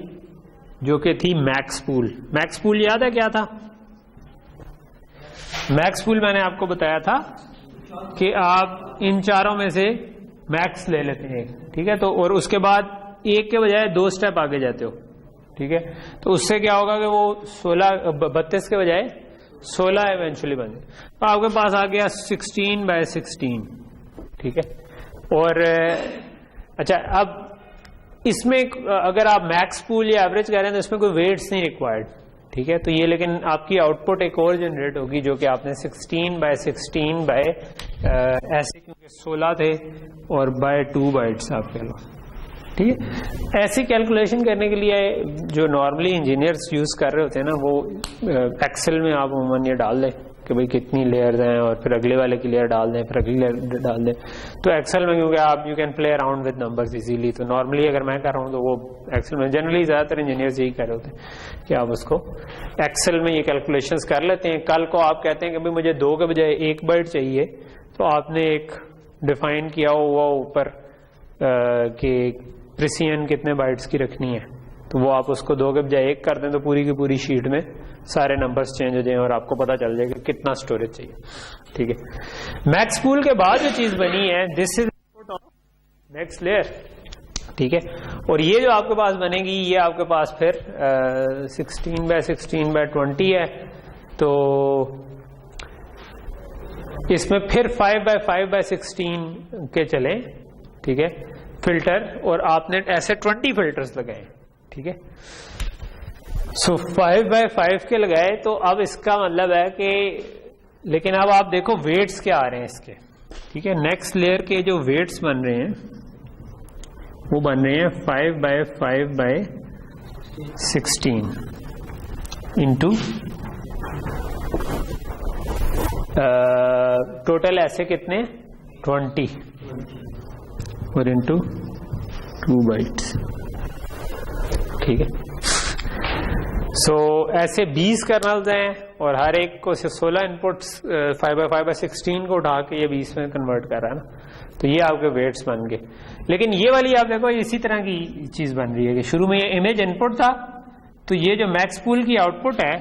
Speaker 1: جو کہ تھی میکس پول. میکس پول یاد ہے کیا تھا؟ میکس پول میں نے آپ کو بتایا تھا کہ آپ ان چاروں میں سے میکس لے لیتے ہیں. ٹھیک ہے. تو اور اس کے بعد ایک کے بجائے 2 اسٹیپ آگے جاتے ہو. ٹھیک ہے. تو اس سے کیا ہوگا کہ وہ 32 کے بجائے 16 ایونچولی بن جائے. تو آپ کے پاس آ گیا 16/16. ٹھیک ہے. اور اچھا، اب اس میں اگر آپ میکس پول یا ایوریج کہہ رہے ہیں تو اس میں کوئی ویٹس نہیں ریکوائرڈ. ٹھیک ہے. تو یہ لیکن آپ کی آؤٹ پٹ ایک اور جنریٹ ہوگی جو کہ آپ نے 16/16 ایسے کیونکہ 16 تھے اور /2 بائٹس آپ کہہ لو. ٹھیک ہے. ایسی کیلکولیشن کرنے کے لیے جو نارملی انجینئرس یوز کر رہے ہوتے ہیں نا، وہ ایکسل میں آپ عموماً یہ ڈال دیں کہ بھئی کتنی لیئرز ہیں اور پھر اگلے والے کی لیئر ڈال دیں، پھر اگلی لیئر ڈال دیں. تو ایکسل میں کیونکہ آپ you can play around with numbers easily, تو نارملی اگر میں کر رہا ہوں تو وہ ایکسل میں جنرلی زیادہ تر انجینئرز یہی کر رہے ہوتے ہیں کہ آپ اس کو ایکسل میں یہ کیلکولیشنز کر لیتے ہیں. کل کو آپ کہتے ہیں کہ بھئی مجھے 2 کے بجائے 1 بائٹ چاہیے، تو آپ نے ایک ڈیفائن کیا ہوا اوپر کہ پریسیژن کتنے بائٹس کی رکھنی ہے، تو وہ آپ اس کو 2 کے بجائے 1 کر دیں تو پوری کی پوری شیٹ میں سارے نمبرز چینج ہو جائیں اور آپ کو پتا چل جائے کہ کتنا اسٹوریج چاہیے. ٹھیک ہے. میکس پول کے بعد جو چیز بنی ہے دس از نیکسٹ لیئر. ٹھیک ہے. اور یہ جو آپ کے پاس بنے گی یہ آپ کے پاس پھر 16/16/20 ہے. تو اس میں پھر 5/5/16 کے چلیں. ٹھیک ہے. فلٹر، اور آپ نے ایسے 20 فلٹرز لگائے. ٹھیک ہے. سو 5/5 کے لگائے تو اب اس کا مطلب ہے کہ، لیکن اب آپ دیکھو ویٹس کیا آ رہے ہیں اس کے. ٹھیک ہے. نیکسٹ لیئر کے جو ویٹس بن رہے ہیں وہ بن رہے ہیں 5/5/16 انٹو ٹوٹل ایسے کتنے 20 اور انٹو 2 بائٹس. ٹھیک ہے. سو ایسے 20 کرنلز ہیں اور ہر ایک کو 16 انپٹس 5/5/16 کو اٹھا کے یہ 20 میں کنورٹ کر رہا ہے نا. تو یہ آپ کے ویٹس بن گئے. لیکن یہ والی آپ دیکھو اسی طرح کی چیز بن رہی ہے کہ شروع میں یہ امیج انپٹ تھا، تو یہ جو میکس پول کی آؤٹ پٹ ہے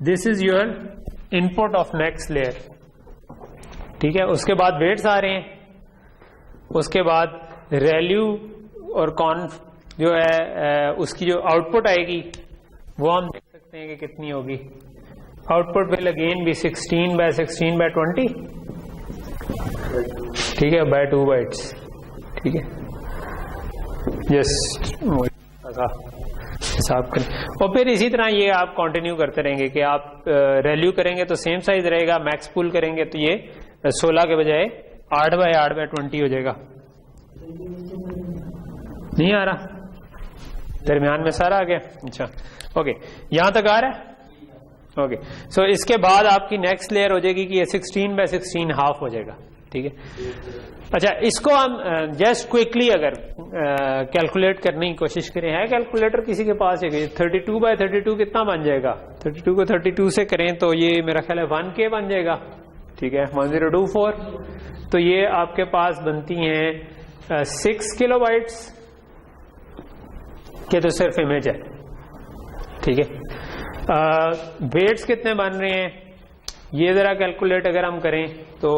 Speaker 1: this is your input of next layer. ٹھیک ہے. اس کے بعد ویٹس آ رہے ہیں، اس کے بعد ریلیو اور کانف جو ہے اس کی جو آؤٹ پٹ آئے گی وہ ہم دیکھ سکتے ہیں کہ کتنی ہوگی. آؤٹ پٹ ول اگین بھی 16/16/20. ٹھیک ہے. /2 بائٹس. ٹھیک ہے. جسٹ حساب کریں. اور پھر اسی طرح یہ آپ کنٹینیو کرتے رہیں گے کہ آپ ریلیو کریں گے تو سیم سائز رہے گا، میکس پول کریں گے تو یہ 16 کے بجائے 8/8/20 ہو جائے گا. نہیں آ رہا؟ درمیان میں سارا آ گیا. اچھا اوکے. یہاں تک آ رہا ہے؟ اوکے. سو اس کے بعد آپ کی نیکسٹ لیئر ہو جائے گی کہ یہ 16/16 ہاف ہو جائے گا. ٹھیک ہے. اچھا اس کو ہم جسٹ کوئکلی اگر کیلکولیٹ کرنے کی کوشش کریں، ہے کیلکولیٹر کسی کے پاس ہے؟ 32/32 کتنا بن جائے گا؟ 32 کو 32 سے کریں تو یہ میرا خیال ہے 1K بن جائے گا. ٹھیک ہے. 1024. تو یہ آپ کے پاس بنتی ہیں 6 کلو بائٹس کے تو صرف امیج ہے. ٹھیک ہے. ویٹس کتنے بن رہے ہیں یہ ذرا کیلکولیٹ اگر ہم کریں تو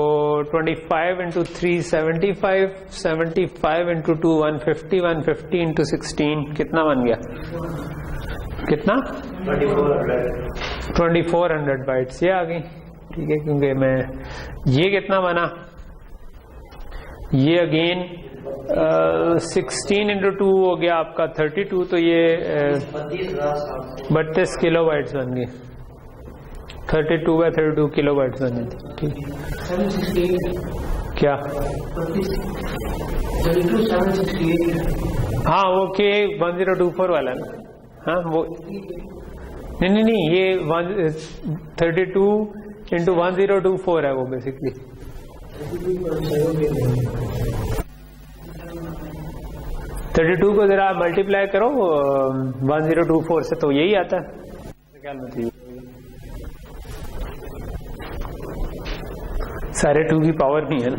Speaker 1: 25 × 3 75 75 × 2 150 150 × 16 کتنا بن گیا؟ کتنا 2400 بائٹس. یہ آ گئی. ٹھیک ہے. کیونکہ میں یہ کتنا بنا، یہ اگین 16 × 2 ہو گیا آپ کا 32. تو یہ 32 کلو بائٹس بن گئے. 32/32 کلو بائٹس بن گئے. ٹھیک ہے. کیا ہاں وہ کے 1024 والا نا, ہاں وہ نہیں یہ 32x1024 ہے وہ بیسکلی. 32 کو ذرا ملٹیپلائی کرو 1024 سے تو یہی آتا ہے. سارے 2 کی پاور نہیں ہے نا,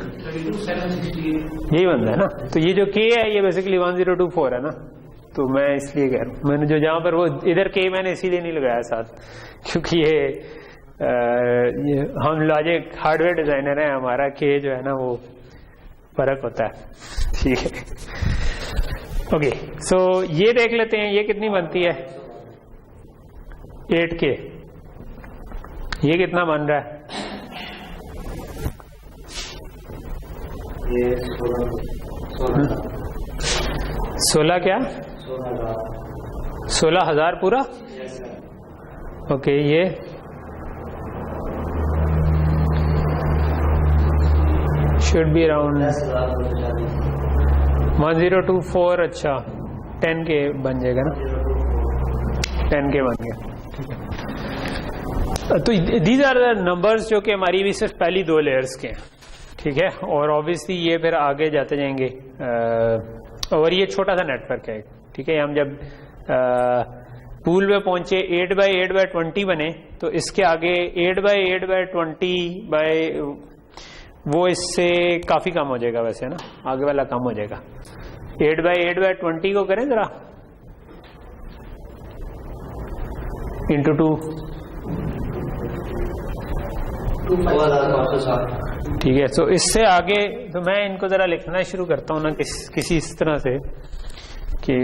Speaker 1: یہی بنتا ہے نا. تو یہ جو کے ہے یہ بیسکلی 1024 ہے نا, تو میں اس لیے کہہ رہا ہوں. میں نے جو جہاں پر وہ ادھر کے میں نے اسی لیے نہیں لگایا ساتھ, کیونکہ یہ ہم لاجک ہارڈ ویئر ڈیزائنر ہیں, ہمارا کے جو ہے نا وہ فرق ہوتا ہے. ٹھیک ہے اوکے. سو یہ دیکھ لیتے ہیں یہ کتنی بنتی ہے 8K. یہ کتنا بن رہا ہے 16 کیا 16,000 پورا. اوکے یہ should be around 1024. اچھا 10K بن جائے گا نا, 10K بن گیا. تو دیز آر دا نمبرز جو کہ ہماری بھی صرف پہلی 2 لیئرز کے ہیں. ٹھیک ہے, اور آبویسلی یہ پھر آگے جاتے جائیں گے, اور یہ چھوٹا سا نیٹ ورک ہے. ٹھیک ہے, ہم جب پول پہ پہنچے 8x8x20 بنے تو اس کے آگے 8x8x20 وہ اس سے کافی کم ہو جائے گا ویسے نا, آگے والا کم ہو جائے گا. 8x8x20 کو کریں ذرا انٹو 2. ٹھیک ہے, تو اس سے آگے تو میں ان کو ذرا لکھنا شروع کرتا ہوں نا کسی اس طرح سے کہ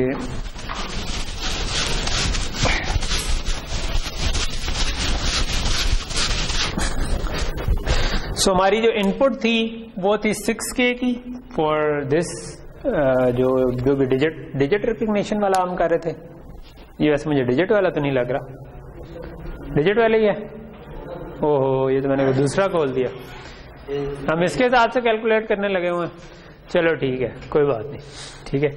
Speaker 1: سو ہماری جو ان پٹ تھی وہ تھی 6K کی فار دس, جو بھی ڈیجٹ ریکگنیشن والا ہم کر رہے تھے. یہ ویسے مجھے ڈیجٹ والا تو نہیں لگ رہا, ڈیجٹ والا ہی ہے. اوہ یہ تو میں نے دوسرا کھول دیا. ہم اس کے ساتھ سے کیلکولیٹ کرنے لگے ہوئے ہیں. چلو ٹھیک ہے کوئی بات نہیں. ٹھیک ہے,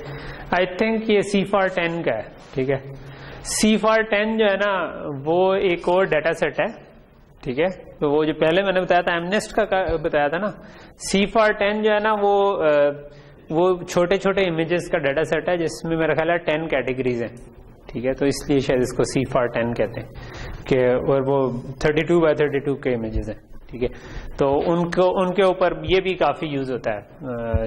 Speaker 1: آئی تھنک یہ CFAR10 کا ہے. ٹھیک ہے, CFAR10 جو ہے نا وہ ایک اور ڈیٹا سیٹ ہے. ٹھیک ہے, تو وہ جو پہلے میں نے بتایا تھا ایمنیسٹ کا بتایا تھا نا, CFAR10 جو ہے نا وہ چھوٹے چھوٹے امیجز کا ڈیٹا سیٹ ہے جس میں میرا خیال ہے 10 کیٹیگریز ہیں. ٹھیک ہے, تو اس لیے شاید اس کو CFAR10 کہتے ہیں کہ, اور وہ 32x32 کے امیجز ہیں. ٹھیک ہے, تو ان کے اوپر یہ بھی کافی یوز ہوتا ہے.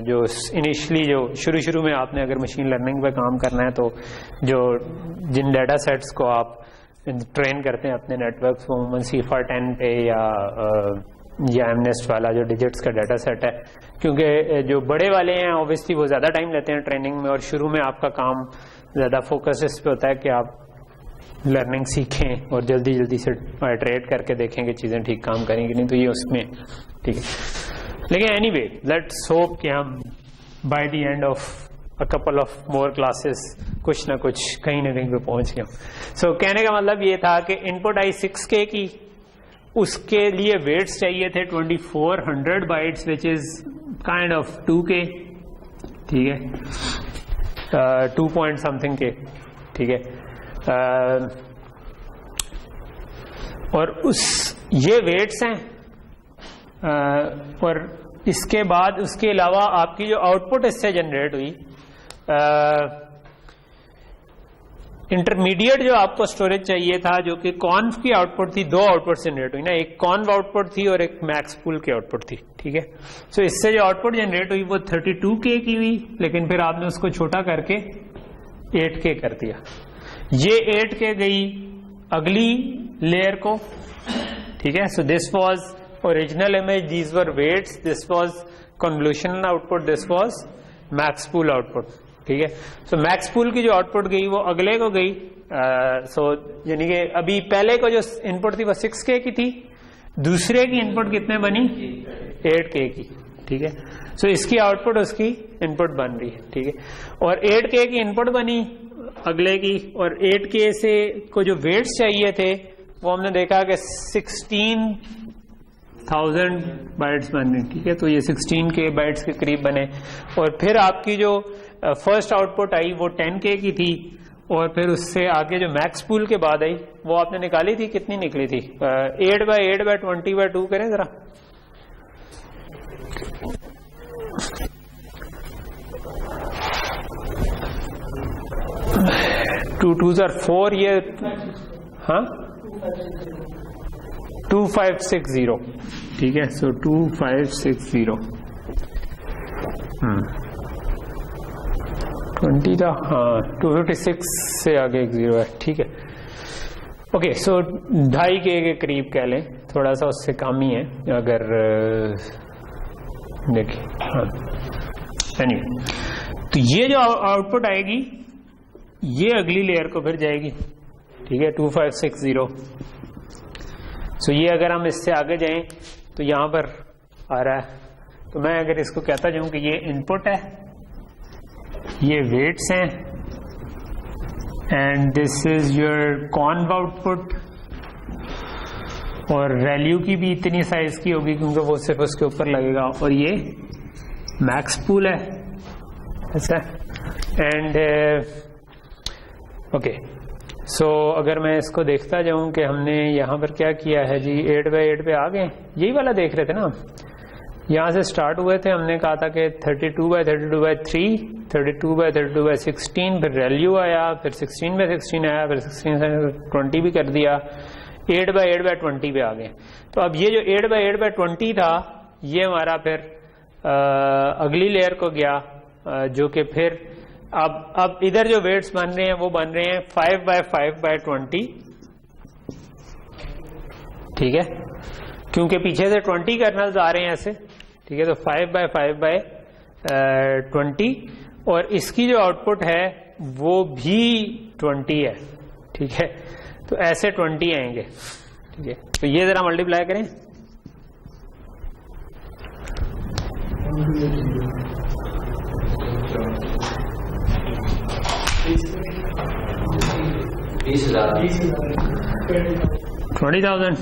Speaker 1: جو انیشلی جو شروع میں آپ نے اگر مشین لرننگ پہ کام کرنا ہے تو جن ڈیٹا سیٹس کو آپ ٹرین کرتے ہیں اپنے نیٹ ورکس وہ عموماً CFAR10 پہ یا ایمنیسٹ والا جو ڈیجٹس کا ڈیٹا سیٹ ہے, کیونکہ جو بڑے والے ہیں اوبیسلی وہ زیادہ ٹائم لیتے ہیں ٹریننگ میں, اور شروع میں آپ کا کام زیادہ فوکس اس پہ ہوتا ہے کہ آپ لرننگ سیکھیں اور جلدی سے ٹریٹ کر کے دیکھیں کہ چیزیں ٹھیک کام کریں گی نہیں, تو یہ اس میں. ٹھیک ہے, لیکن اینی وے لیٹس ہوپ کہ ہم by the end of a couple of more classes کچھ نہ کچھ کہیں نہ کہیں پہ پہنچ گیا. سو کہنے کا مطلب یہ تھا کہ ان پٹ آئی 6K کی, اس کے لیے ویٹس چاہیے تھے 2400 bites which is kind of 2K. ٹھیک ہے, 2 point something K. ٹھیک ہے, اور یہ ویٹس ہیں, اور اس کے بعد اس کے علاوہ آپ کی جو آؤٹ پٹ اس سے جنریٹ ہوئی, انٹرمیڈیٹ جو آپ کو اسٹوریج چاہیے تھا جو کہ کانف کی آؤٹ پٹ تھی, 2 آؤٹ پٹ جنریٹ ہوئی نا, ایک کانف آؤٹ پٹ تھی اور ایک میکس پول کی آؤٹ پٹ تھی. ٹھیک ہے, سو اس سے جو آؤٹ پٹ جنریٹ ہوئی وہ 32K کی ہوئی, لیکن پھر آپ نے اس کو چھوٹا کر کے 8K کر دیا. یہ 8K گئی اگلی لیئر کو. ٹھیک ہے, so this was original image, these were weights, this was convolutional output, this was max pool output. ٹھیک ہے, سو میکس پول کی جو آؤٹ پٹ گئی وہ اگلے کو گئی. سو یعنی کہ ابھی پہلے کو جو ان پٹ تھی وہ 6K کی تھی, دوسرے کی ان پٹ کتنے بنی 8K کی. ٹھیک ہے, سو اس کی آؤٹ پٹ اس کی ان پٹ بن رہی ہے. ٹھیک ہے, اور 8K کی ان پٹ بنی اگلے کی, اور 8K سے کو جو ویٹس چاہیے تھے وہ ہم نے دیکھا کہ 16 1000 بائٹس بنے, ٹھیک ہے. تو یہ 16K بائٹس کے قریب بنے. اور پھر آپ کی جو فرسٹ آؤٹ پٹ آئی وہ 10K کی تھی, اور پھر اس سے آگے جو میکس پول کے بعد آئی وہ آپ نے نکالی تھی, کتنی نکلی تھی؟ 8/8/20/2 کریں ذرا. ٹو ٹوز آر 4, یہ ہاں 2560, ٹھیک ہے. سو 2560 20 تھا, ہاں 256 سے آگے ایک 0 ہے, ٹھیک ہے. اوکے, سو 2.5K کے قریب کہہ لیں, تھوڑا سا اس سے کم ہی ہے اگر دیکھیں. ہاں اینیوے, تو یہ جو آؤٹ پٹ آئے گی یہ اگلی لیئر کو پھر جائے گی, ٹھیک ہے, 2560. سو یہ اگر ہم اس سے آگے جائیں تو یہاں پر آ رہا ہے, تو میں اگر اس کو کہتا جاؤں کہ یہ ان پٹ ہے, یہ ویٹس ہیں, اینڈ دس از یور کانو آؤٹ پٹ, اور ویلیو کی بھی اتنی سائز کی ہوگی کیونکہ وہ صرف اس کے اوپر لگے گا, اور یہ میکس پول ہے ایسا. اینڈ اوکے, سو اگر میں اس کو دیکھتا جاؤں کہ ہم نے یہاں پر کیا کیا ہے جی, 8/8 پہ آ گئے, یہی والا دیکھ رہے تھے نا, یہاں سے سٹارٹ ہوئے تھے, ہم نے کہا تھا کہ 32/32/3, 32/32/16, پھر ویلیو آیا, پھر 16/16 آیا, پھر 16 سے 20 بھی کر دیا, 8/8/20 پہ آ گئے. تو اب یہ جو 8/8/20 تھا یہ ہمارا پھر اگلی لیئر کو گیا, جو کہ پھر اب ادھر جو ویٹس بن رہے ہیں وہ بن رہے ہیں 5/5/20, ٹھیک ہے, کیونکہ پیچھے سے 20 کرنلز آ رہے ہیں ایسے, ٹھیک ہے. تو 5/5/20, اور اس کی جو آؤٹ پٹ ہے وہ بھی 20 ہے, ٹھیک ہے. تو ایسے 20 آئیں گے, ٹھیک ہے. تو یہ ذرا ملٹیپلائی کریں. $20,000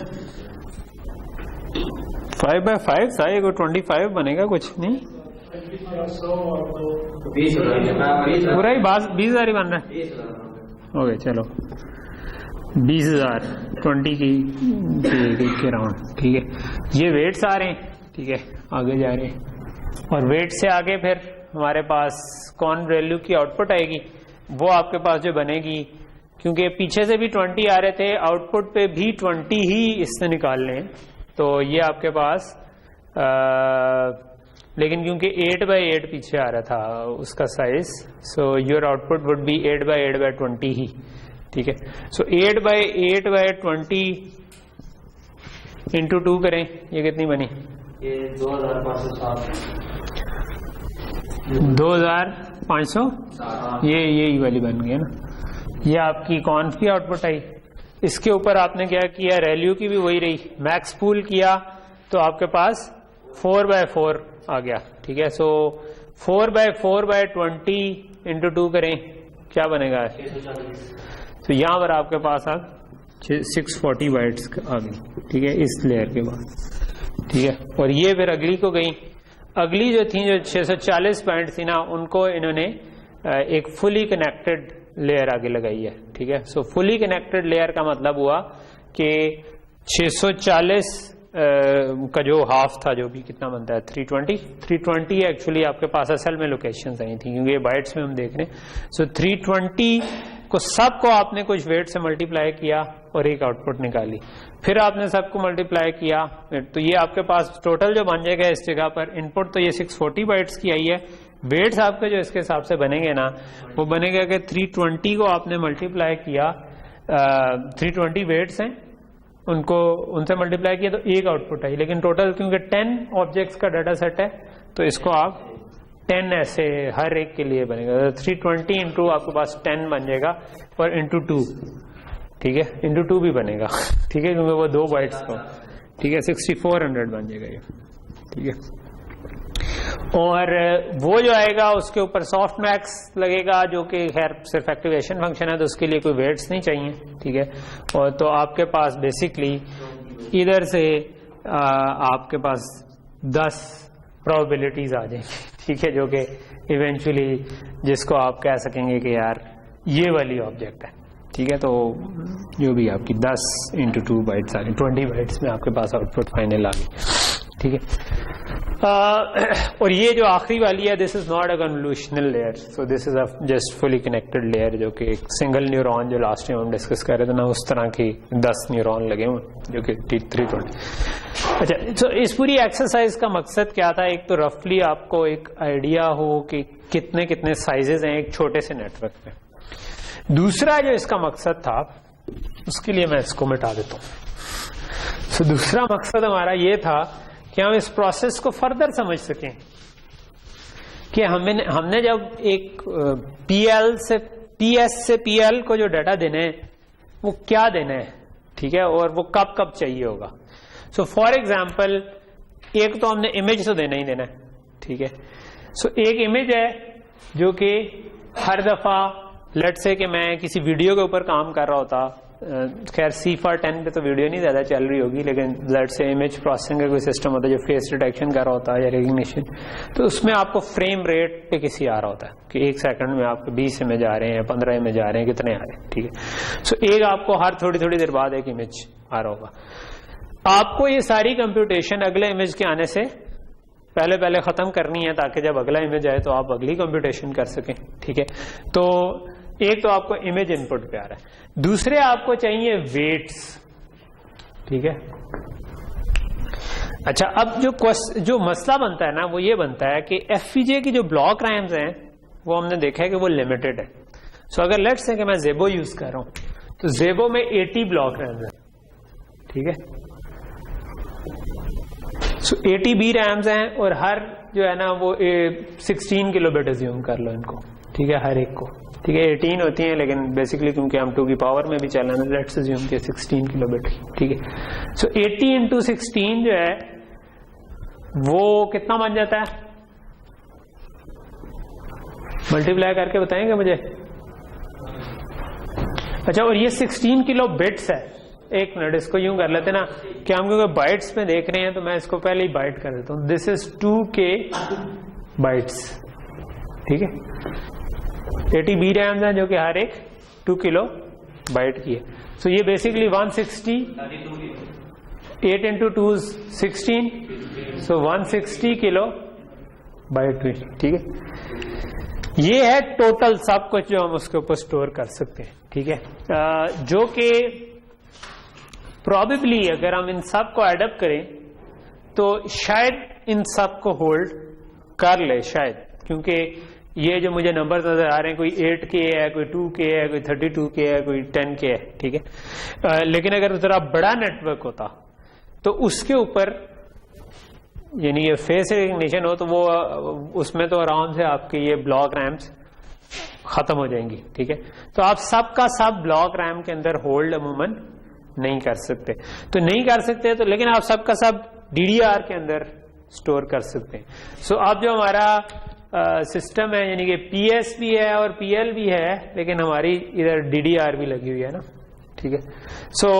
Speaker 1: 5/5 تھا, یہ 25 بنے گا, کچھ نہیں, پورا ہی 20,000 ہی بن رہا ہے. اوکے چلو 20,000 20 کے راؤنڈ, ٹھیک ہے. یہ ویٹس آ رہے ہیں, ٹھیک ہے, آگے جا رہے ہیں, اور ویٹ سے آگے پھر ہمارے پاس کون ویلیو کی آؤٹ پٹ آئے گی, وہ آپ کے پاس جو بنے گی, کیونکہ پیچھے سے بھی 20 آ رہے تھے, آؤٹ پٹ پہ بھی 20 ہی اس سے نکال لیں, تو یہ آپ کے پاس لیکن کیونکہ 8/8 پیچھے آ رہا تھا اس کا size, so your output would be 8/8/20 ہی, ٹھیک ہے. سو 8/8/20 انٹو 2 کریں, یہ کتنی بنی؟ 2500, یہی والی بن گئی نا. یہ آپ کی کانف کی آؤٹ پٹ آئی, اس کے اوپر آپ نے کیا کیا, ریلیو کی بھی وہی رہی, میکس پول کیا تو آپ کے پاس 4/4 آ گیا, ٹھیک ہے. سو 4/4/20 انٹو 2 کریں, کیا بنے گا؟ تو یہاں پر آپ کے پاس 640 بائٹس آ گئی, ٹھیک ہے, اس لیئر کے بعد, ٹھیک ہے. اور یہ پھر اگلی کو گئی, اگلی جو تھی جو 640 بائٹ تھی نا, ان کو انہوں نے ایک فلی کنیکٹڈ لیئر آگے لگائی ہے, ٹھیک ہے. سو فلی کنیکٹڈ لیئر کا مطلب ہوا کہ 640 کا جو ہاف تھا, جو بھی کتنا بنتا ہے 320 ایکچولی آپ کے پاس اصل میں لوکیشنز آئی تھیں, کیونکہ یہ بائٹس میں ہم دیکھ رہے ہیں. سو 320 کو سب کو آپ نے کچھ ویٹ سے ملٹیپلائی کیا اور ایک آؤٹ پٹ نکالی, پھر آپ نے سب کو ملٹیپلائی کیا, تو یہ آپ کے پاس ٹوٹل جو بن جائے گا اس جگہ پر, ان پٹ تو یہ 640 بائٹس کی آئی ہے, ویٹس آپ کے جو اس کے حساب سے بنے گے نا, وہ بنے گا کہ 320 کو آپ نے ملٹیپلائی کیا, 320 ویٹس ہیں, ان سے ملٹیپلائی کیا تو ایک آؤٹ پٹ آئی, لیکن ٹوٹل کیونکہ 10 آبجیکٹس کا ڈیٹا سیٹ ہے تو اس کو آپ 10 ایسے ہر ایک کے لیے بنے گا, 320 انٹو آپ کے پاس 10 بن جائے گا, اور انٹو 2, ٹھیک ہے, انٹو 2 بھی بنے گا, ٹھیک ہے, کیونکہ وہ 2 بائٹس کا, ٹھیک ہے, 6400 بن جائے گا یہ, ٹھیک ہے. اور وہ جو آئے گا اس کے اوپر سافٹ میکس لگے گا, جو کہ خیر صرف ایکٹیویشن فنکشن ہے, تو اس کے لیے کوئی ویٹس نہیں چاہیے, ٹھیک ہے. اور تو آپ کے پاس بیسکلی ادھر سے آپ کے پاس 10 پرابیبلٹیز آ جائیں گی, ٹھیک ہے, جو کہ ایونچولی جس کو آپ کہہ سکیں گے کہ یار یہ والی آبجیکٹ ہے, ٹھیک ہے. تو جو بھی آپ کی 10 × 2 بائٹس آ رہی, 20 بائٹس میں آپ کے پاس آؤٹ پٹ فائنل آ گئی, ٹھیک ہے. اور یہ جو آخری والی ہے, this is not a convolutional layer, so this is a just fully connected layer, جو کہ ایک سنگل نیورون جو لاسٹ ٹائم ہم ڈسکس کر رہے تھے نا, اس طرح کی 10 نیورون لگے ہوئے جو کہ 320. اچھا, تو اس پوری ایکسرسائز کا مقصد کیا تھا؟ ایک تو رفلی آپ کو ایک آئیڈیا ہو کہ کتنے کتنے سائزز ہیں ایک چھوٹے سے نیٹ ورک میں. دوسرا جو اس کا مقصد تھا, اس کے لیے میں اس کو مٹا دیتا ہوں. سو دوسرا مقصد ہمارا یہ تھا کہ ہم اس پروسیس کو فردر سمجھ سکیں کہ ہم نے جب ایک پی ایس سے پی ایل کو جو ڈیٹا دینا ہے وہ کیا دینا ہے, ٹھیک ہے, اور وہ کب کب چاہیے ہوگا. سو فار ایگزامپل ایک تو ہم نے امیج تو دینا ہی دینا ہے, ٹھیک ہے. سو ایک امیج ہے جو کہ ہر دفعہ لیٹ سے کہ میں کسی ویڈیو کے اوپر کام کر رہا ہوتا, خیر CFAR10 پہ تو ویڈیو نہیں زیادہ چل رہی ہوگی, لیکن لیٹ سے امیج پروسیسنگ کا کوئی سسٹم ہوتا ہے جو فیس ڈیٹیکشن کر رہا ہوتا ہے یا ریکگنیشن, تو اس میں آپ کو فریم ریٹ پہ کسی آ رہا ہوتا ہے کہ 1 سیکنڈ میں آپ کو 20 امیج آ رہے ہیں, 15 امیج آ رہے ہیں, کتنے آ رہے ہیں, ٹھیک ہے. سو ایک آپ کو ہر تھوڑی تھوڑی دیر بعد ایک امیج آ رہا ہوگا. آپ کو یہ ساری کمپیوٹیشن اگلے امیج کے آنے سے پہلے ختم کرنی ہے تاکہ جب اگلا امیج آئے تو آپ اگلی کمپیوٹیشن کر سکیں, ٹھیک ہے. تو ایک تو آپ کو امیج ان پٹ پہ آ رہا ہے, دوسرے آپ کو چاہیے ویٹس, ٹھیک ہے. اچھا, اب جو مسئلہ بنتا ہے نا وہ یہ بنتا ہے کہ ایف پی جے کی جو بلاک رائمز ہیں وہ ہم نے دیکھا ہے کہ وہ لمیٹڈ ہے. سو اگر لیٹس سے کہ میں زیبو یوز کر رہا ہوں تو زیبو میں 80 بلاک رائمز ہیں, ٹھیک ہے. سو 80 بی رائمز ہیں اور ہر جو ہے نا وہ 16 کلو بٹ ازیوم کر لو ان کو, ٹھیک ہے, ہر ایک کو, ٹھیک ہے. 18 ہوتی ہیں لیکن بیسکلی کیونکہ ہم 2 کی پاور میں بھی چل رہے ہیں, لیٹس ازیوم کہ 16 کلو بٹ, ٹھیک ہے. سو 80 × 16 جو ہے وہ کتنا بن جاتا ہے, ملٹیپلائی کر کے بتائیں گے مجھے. اچھا, اور یہ 16 کلو بٹس ہے. ایک منٹ, اس کو یوں کر لیتے نا کہ ہم کیونکہ بائٹس میں دیکھ رہے ہیں تو میں اس کو پہلے ہی بائٹ کر دیتا ہوں. دس از 2K بائٹس, ٹھیک ہے. 80 بی رائمز ہیں جو کہ ہر ایک 2 کلو بائٹ کی ہے. سو یہ basically 160, 8 × 2 is 16, so 160 kilo byte ہوئی, ٹھیک ہے. یہ ہے ٹوٹل سب کچھ جو ہم اس کے اوپر اسٹور کر سکتے ہیں, ٹھیک ہے. جو کہ پرابیبلی اگر ہم ان سب کو ایڈ اپ کریں تو شاید ان سب کو ہولڈ کر لے, شاید, کیونکہ یہ جو مجھے نمبر نظر آ رہے ہیں کوئی 8K ہے, کوئی 2K ہے, کوئی 32K ہے, کوئی 10K ہے, ٹھیک ہے. لیکن اگر ذرا بڑا نیٹ ورک ہوتا تو اس کے اوپر یعنی یہ فیس ریکگنیشن ہو تو وہ اس میں تو آرام سے آپ کی یہ بلاک رائمز ختم ہو جائیں گی, ٹھیک ہے. تو آپ سب کا سب بلاک ریم کے اندر ہولڈ عموماً نہیں کر سکتے, تو نہیں کر سکتے تو لیکن آپ سب کا سب DDR کے اندر اسٹور کر سکتے ہیں. سو اب جو ہمارا سسٹم ہے یعنی کہ پی ایس بھی ہے اور پی ایل بھی ہے, لیکن ہماری ادھر DDR بھی لگی ہوئی ہے نا, ٹھیک ہے. So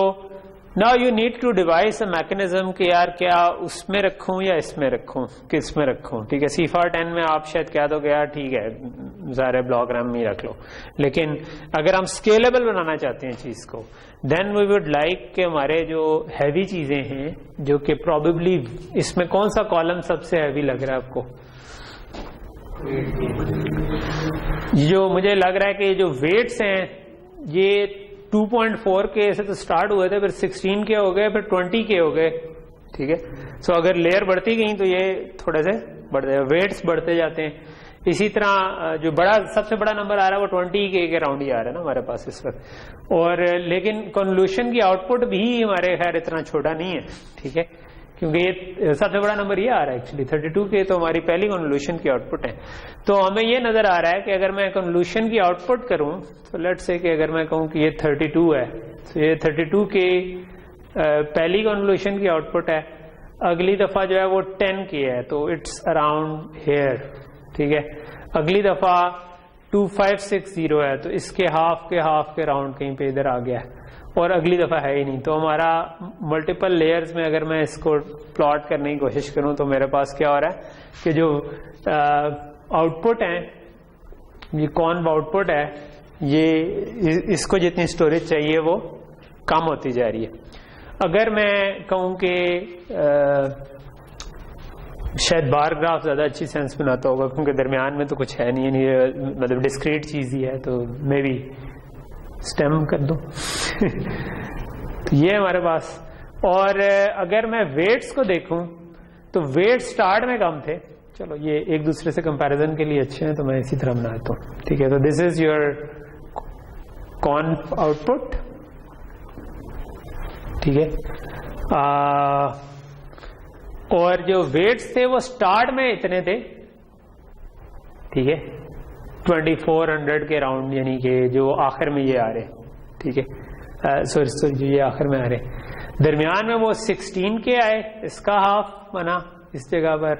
Speaker 1: now you need to devise a mechanism کہ یار کیا اس میں رکھوں یا اس میں رکھوں, کس میں رکھوں, ٹھیک ہے. CFAR10 میں آپ شاید کہہ دو کہ یار ٹھیک ہے ظاہر بلاک ریم میں ہی رکھ لو, لیکن اگر ہم اسکیلیبل بنانا چاہتے ہیں چیز کو دین وی وڈ لائک کہ ہمارے جو ہیوی چیزیں ہیں جو کہ پروبیبلی اس میں کون سا کالم سب سے ہیوی لگ رہا ہے آپ کو, جو مجھے لگ رہا ہے کہ جو ویٹس ہیں یہ 2.4K سے تو سٹارٹ ہوئے تھے, پھر 16K ہو گئے, پھر 20K ہو گئے, ٹھیک ہے. سو اگر لیئر بڑھتی گئی تو یہ تھوڑے سے بڑھ جائے, ویٹس بڑھتے جاتے ہیں. اسی طرح جو بڑا سب سے بڑا نمبر آ رہا ہے وہ 20K کے راؤنڈ ہی آ رہا ہے نا ہمارے پاس اس وقت, اور لیکن کنولوشن کی آؤٹ پٹ بھی ہمارے خیر اتنا چھوٹا نہیں ہے, ٹھیک ہے, کیونکہ یہ سب سے بڑا نمبر یہ آ رہا ہے ایکچولی 32K تو ہماری پہلی کنولوشن کی آؤٹ پٹ ہے. تو ہمیں یہ نظر آ رہا ہے کہ اگر میں کنولوشن کی آؤٹ پٹ کروں تو لیٹ سے کہ اگر میں کہوں کہ یہ 32 ہے تو یہ 32K پہلی کنولوشن کی آؤٹ پٹ ہے, اگلی دفعہ جو ہے وہ 10K ہے تو اٹس اراؤنڈ ہیئر, ٹھیک ہے. اگلی دفعہ 2560 ہے تو اس کے ہاف کے راؤنڈ کہیں پہ ادھر آ گیا ہے, اور اگلی دفعہ ہے ہی نہیں. تو ہمارا ملٹیپل لیئرز میں اگر میں اس کو پلاٹ کرنے کی کوشش کروں تو میرے پاس کیا ہو رہا ہے کہ جو آؤٹ پٹ ہیں, یہ کون آؤٹ پٹ ہے, یہ اس کو جتنی اسٹوریج چاہیے وہ کم ہوتی جا رہی ہے. اگر میں کہوں کہ شاید بار گراف زیادہ اچھی سینس بناتا ہوگا کیونکہ درمیان میں تو کچھ ہے نہیں, مطلب ڈسکریٹ چیز ہی ہے, تو میں بھی اسٹیم کر دوں. یہ ہمارے پاس. اور اگر میں ویٹس کو دیکھوں تو ویٹ اسٹارٹ میں کم تھے, چلو یہ ایک دوسرے سے کمپیریزن کے لیے اچھے ہیں تو میں اسی طرح بناتا ہوں. ٹھیک ہے, تو دس از یور کانف آؤٹ پٹ. ٹھیک ہے, اور جو ویٹس تھے وہ اسٹارٹ میں اتنے تھے. ٹھیک ہے, 2400 کے راؤنڈ, یعنی کہ جو آخر میں یہ آ رہے. ٹھیک ہے, سوری جو یہ آخر میں آ رہے. درمیان میں وہ 16 کے آئے, اس کا ہاف بنا اس جگہ پر,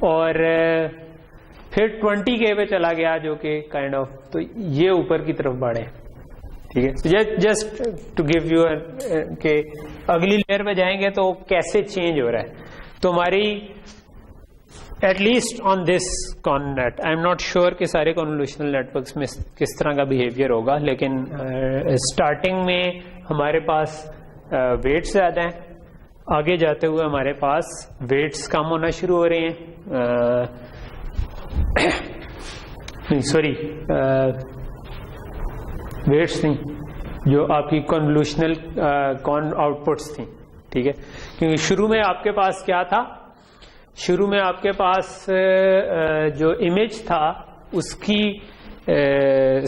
Speaker 1: اور پھر 20 کے پہ چلا گیا جو کہ کائنڈ آف, تو یہ اوپر کی طرف بڑھے. ٹھیک ہے, جسٹ ٹو گیو یو کہ اگلی لیئر میں جائیں گے تو کیسے چینج ہو رہا ہے. تو ہماری at least on this convnet, I am not sure کہ سارے کنولیوشنل نیٹ ورکس میں کس طرح کا بیہیویئر ہوگا, لیکن اسٹارٹنگ میں ہمارے پاس ویٹس زیادہ ہیں, آگے جاتے ہوئے ہمارے پاس ویٹس کم ہونا شروع ہو رہے ہیں. سوری, ویٹس نہیں, جو آپ کی کنولیوشنل کون آؤٹ پٹس تھیں. ٹھیک ہے, کیونکہ شروع میں آپ کے پاس کیا تھا, شروع میں آپ کے پاس جو امیج تھا اس کی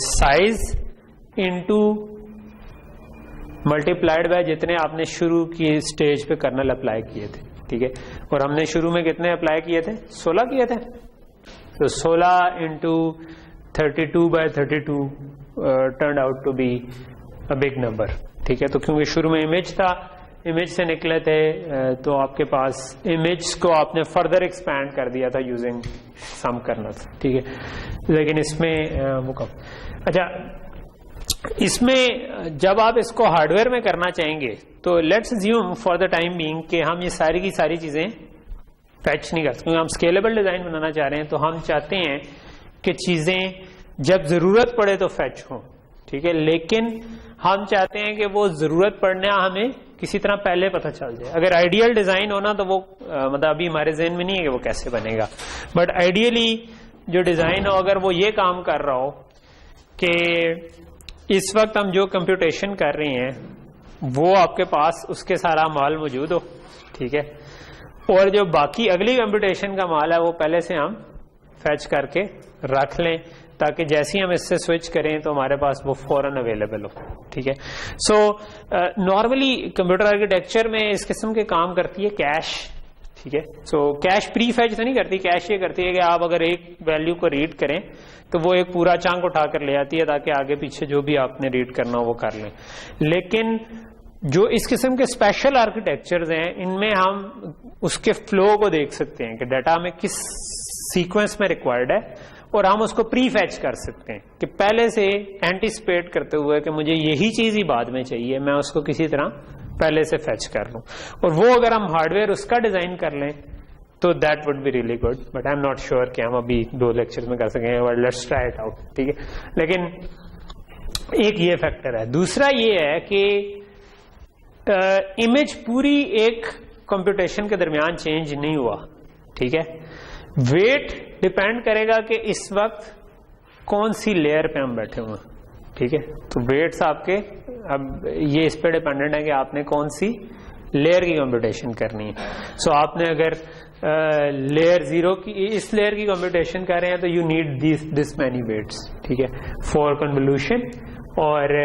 Speaker 1: سائز انٹو ملٹیپلائڈ بائی جتنے آپ نے شروع کی اسٹیج پہ کرنل اپلائی کیے تھے. ٹھیک ہے, اور ہم نے شروع میں کتنے اپلائی کیے تھے, 16 کیے تھے. تو 16 into 32/32 turned out to be a big number. ٹھیک ہے, تو کیونکہ شروع میں امیج تھا, امیج سے نکلے تھے, تو آپ کے پاس امیج کو آپ نے فردر ایکسپینڈ کر دیا تھا یوزنگ سم کرنل. ٹھیک ہے, لیکن اس میں وہ کم. اچھا, اس میں جب آپ اس کو ہارڈ ویئر میں کرنا چاہیں گے تو let's assume for the time being کہ ہم یہ ساری کی ساری چیزیں فیچ نہیں کر سکتے, کیونکہ ہم اسکیلیبل ڈیزائن بنانا چاہ رہے ہیں. تو ہم چاہتے ہیں کہ چیزیں جب ضرورت پڑے تو فیچ ہوں. ٹھیک ہے, لیکن ہم چاہتے ہیں کہ وہ ضرورت پڑنے ہمیں کسی طرح پہلے پتہ چل جائے. اگر آئیڈیل ڈیزائن ہونا تو وہ مطلب ابھی ہمارے ذہن میں نہیں ہے کہ وہ کیسے بنے گا, بٹ آئیڈیلی جو ڈیزائن ہو اگر وہ یہ کام کر رہا ہو کہ اس وقت ہم جو کمپیوٹیشن کر رہے ہیں وہ آپ کے پاس اس کے سارا مال موجود ہو. ٹھیک ہے, اور جو باقی اگلی کمپیوٹیشن کا مال ہے وہ پہلے سے ہم فیچ کر کے رکھ لیں تاکہ جیسے ہی ہم اس سے سوئچ کریں تو ہمارے پاس وہ فوراً اویلیبل ہو. ٹھیک ہے, سو نارملی کمپیوٹر آرکیٹیکچر میں اس قسم کے کام کرتی ہے کیش. ٹھیک ہے, سو کیش پری فیچ تو نہیں کرتی, کیش یہ کرتی ہے کہ آپ اگر ایک ویلیو کو ریڈ کریں تو وہ ایک پورا چانک اٹھا کر لے آتی ہے تاکہ آگے پیچھے جو بھی آپ نے ریڈ کرنا ہو وہ کر لیں. لیکن جو اس قسم کے اسپیشل آرکیٹیکچرز ہیں ان میں ہم اس کے فلو کو دیکھ سکتے ہیں کہ ڈیٹا میں کس سیکوینس میں ریکوائرڈ ہے, اور ہم اس کو پری فیچ کر سکتے ہیں کہ پہلے سے اینٹیسپیٹ کرتے ہوئے کہ مجھے یہی چیز ہی بعد میں چاہیے, میں اس کو کسی طرح پہلے سے فیچ کر لوں. اور وہ اگر ہم ہارڈ ویئر اس کا ڈیزائن کر لیں تو that would be really good, but I am not sure کہ ہم ابھی 2 لیکچر میں کر سکیں. Let's try it out. ٹھیک ہے, لیکن ایک یہ فیکٹر ہے. دوسرا یہ ہے کہ امیج پوری ایک کمپیوٹیشن کے درمیان چینج نہیں ہوا. ٹھیک ہے, ویٹ ڈپینڈ کرے گا کہ اس وقت کون سی لیئر پہ ہم بیٹھے ہوئے ہیں. ٹھیک ہے, تو ویٹس آپ کے اب یہ اس پہ ڈپینڈنٹ ہے کہ آپ نے کون سی لیئر کی کمپیوٹیشن کرنی ہے. سو آپ نے اگر لیئر 0 کی اس لیئر کی کمپیوٹیشن کر رہے ہیں تو you need this many weights. ٹھیک ہے, فور کنولیوشن. اور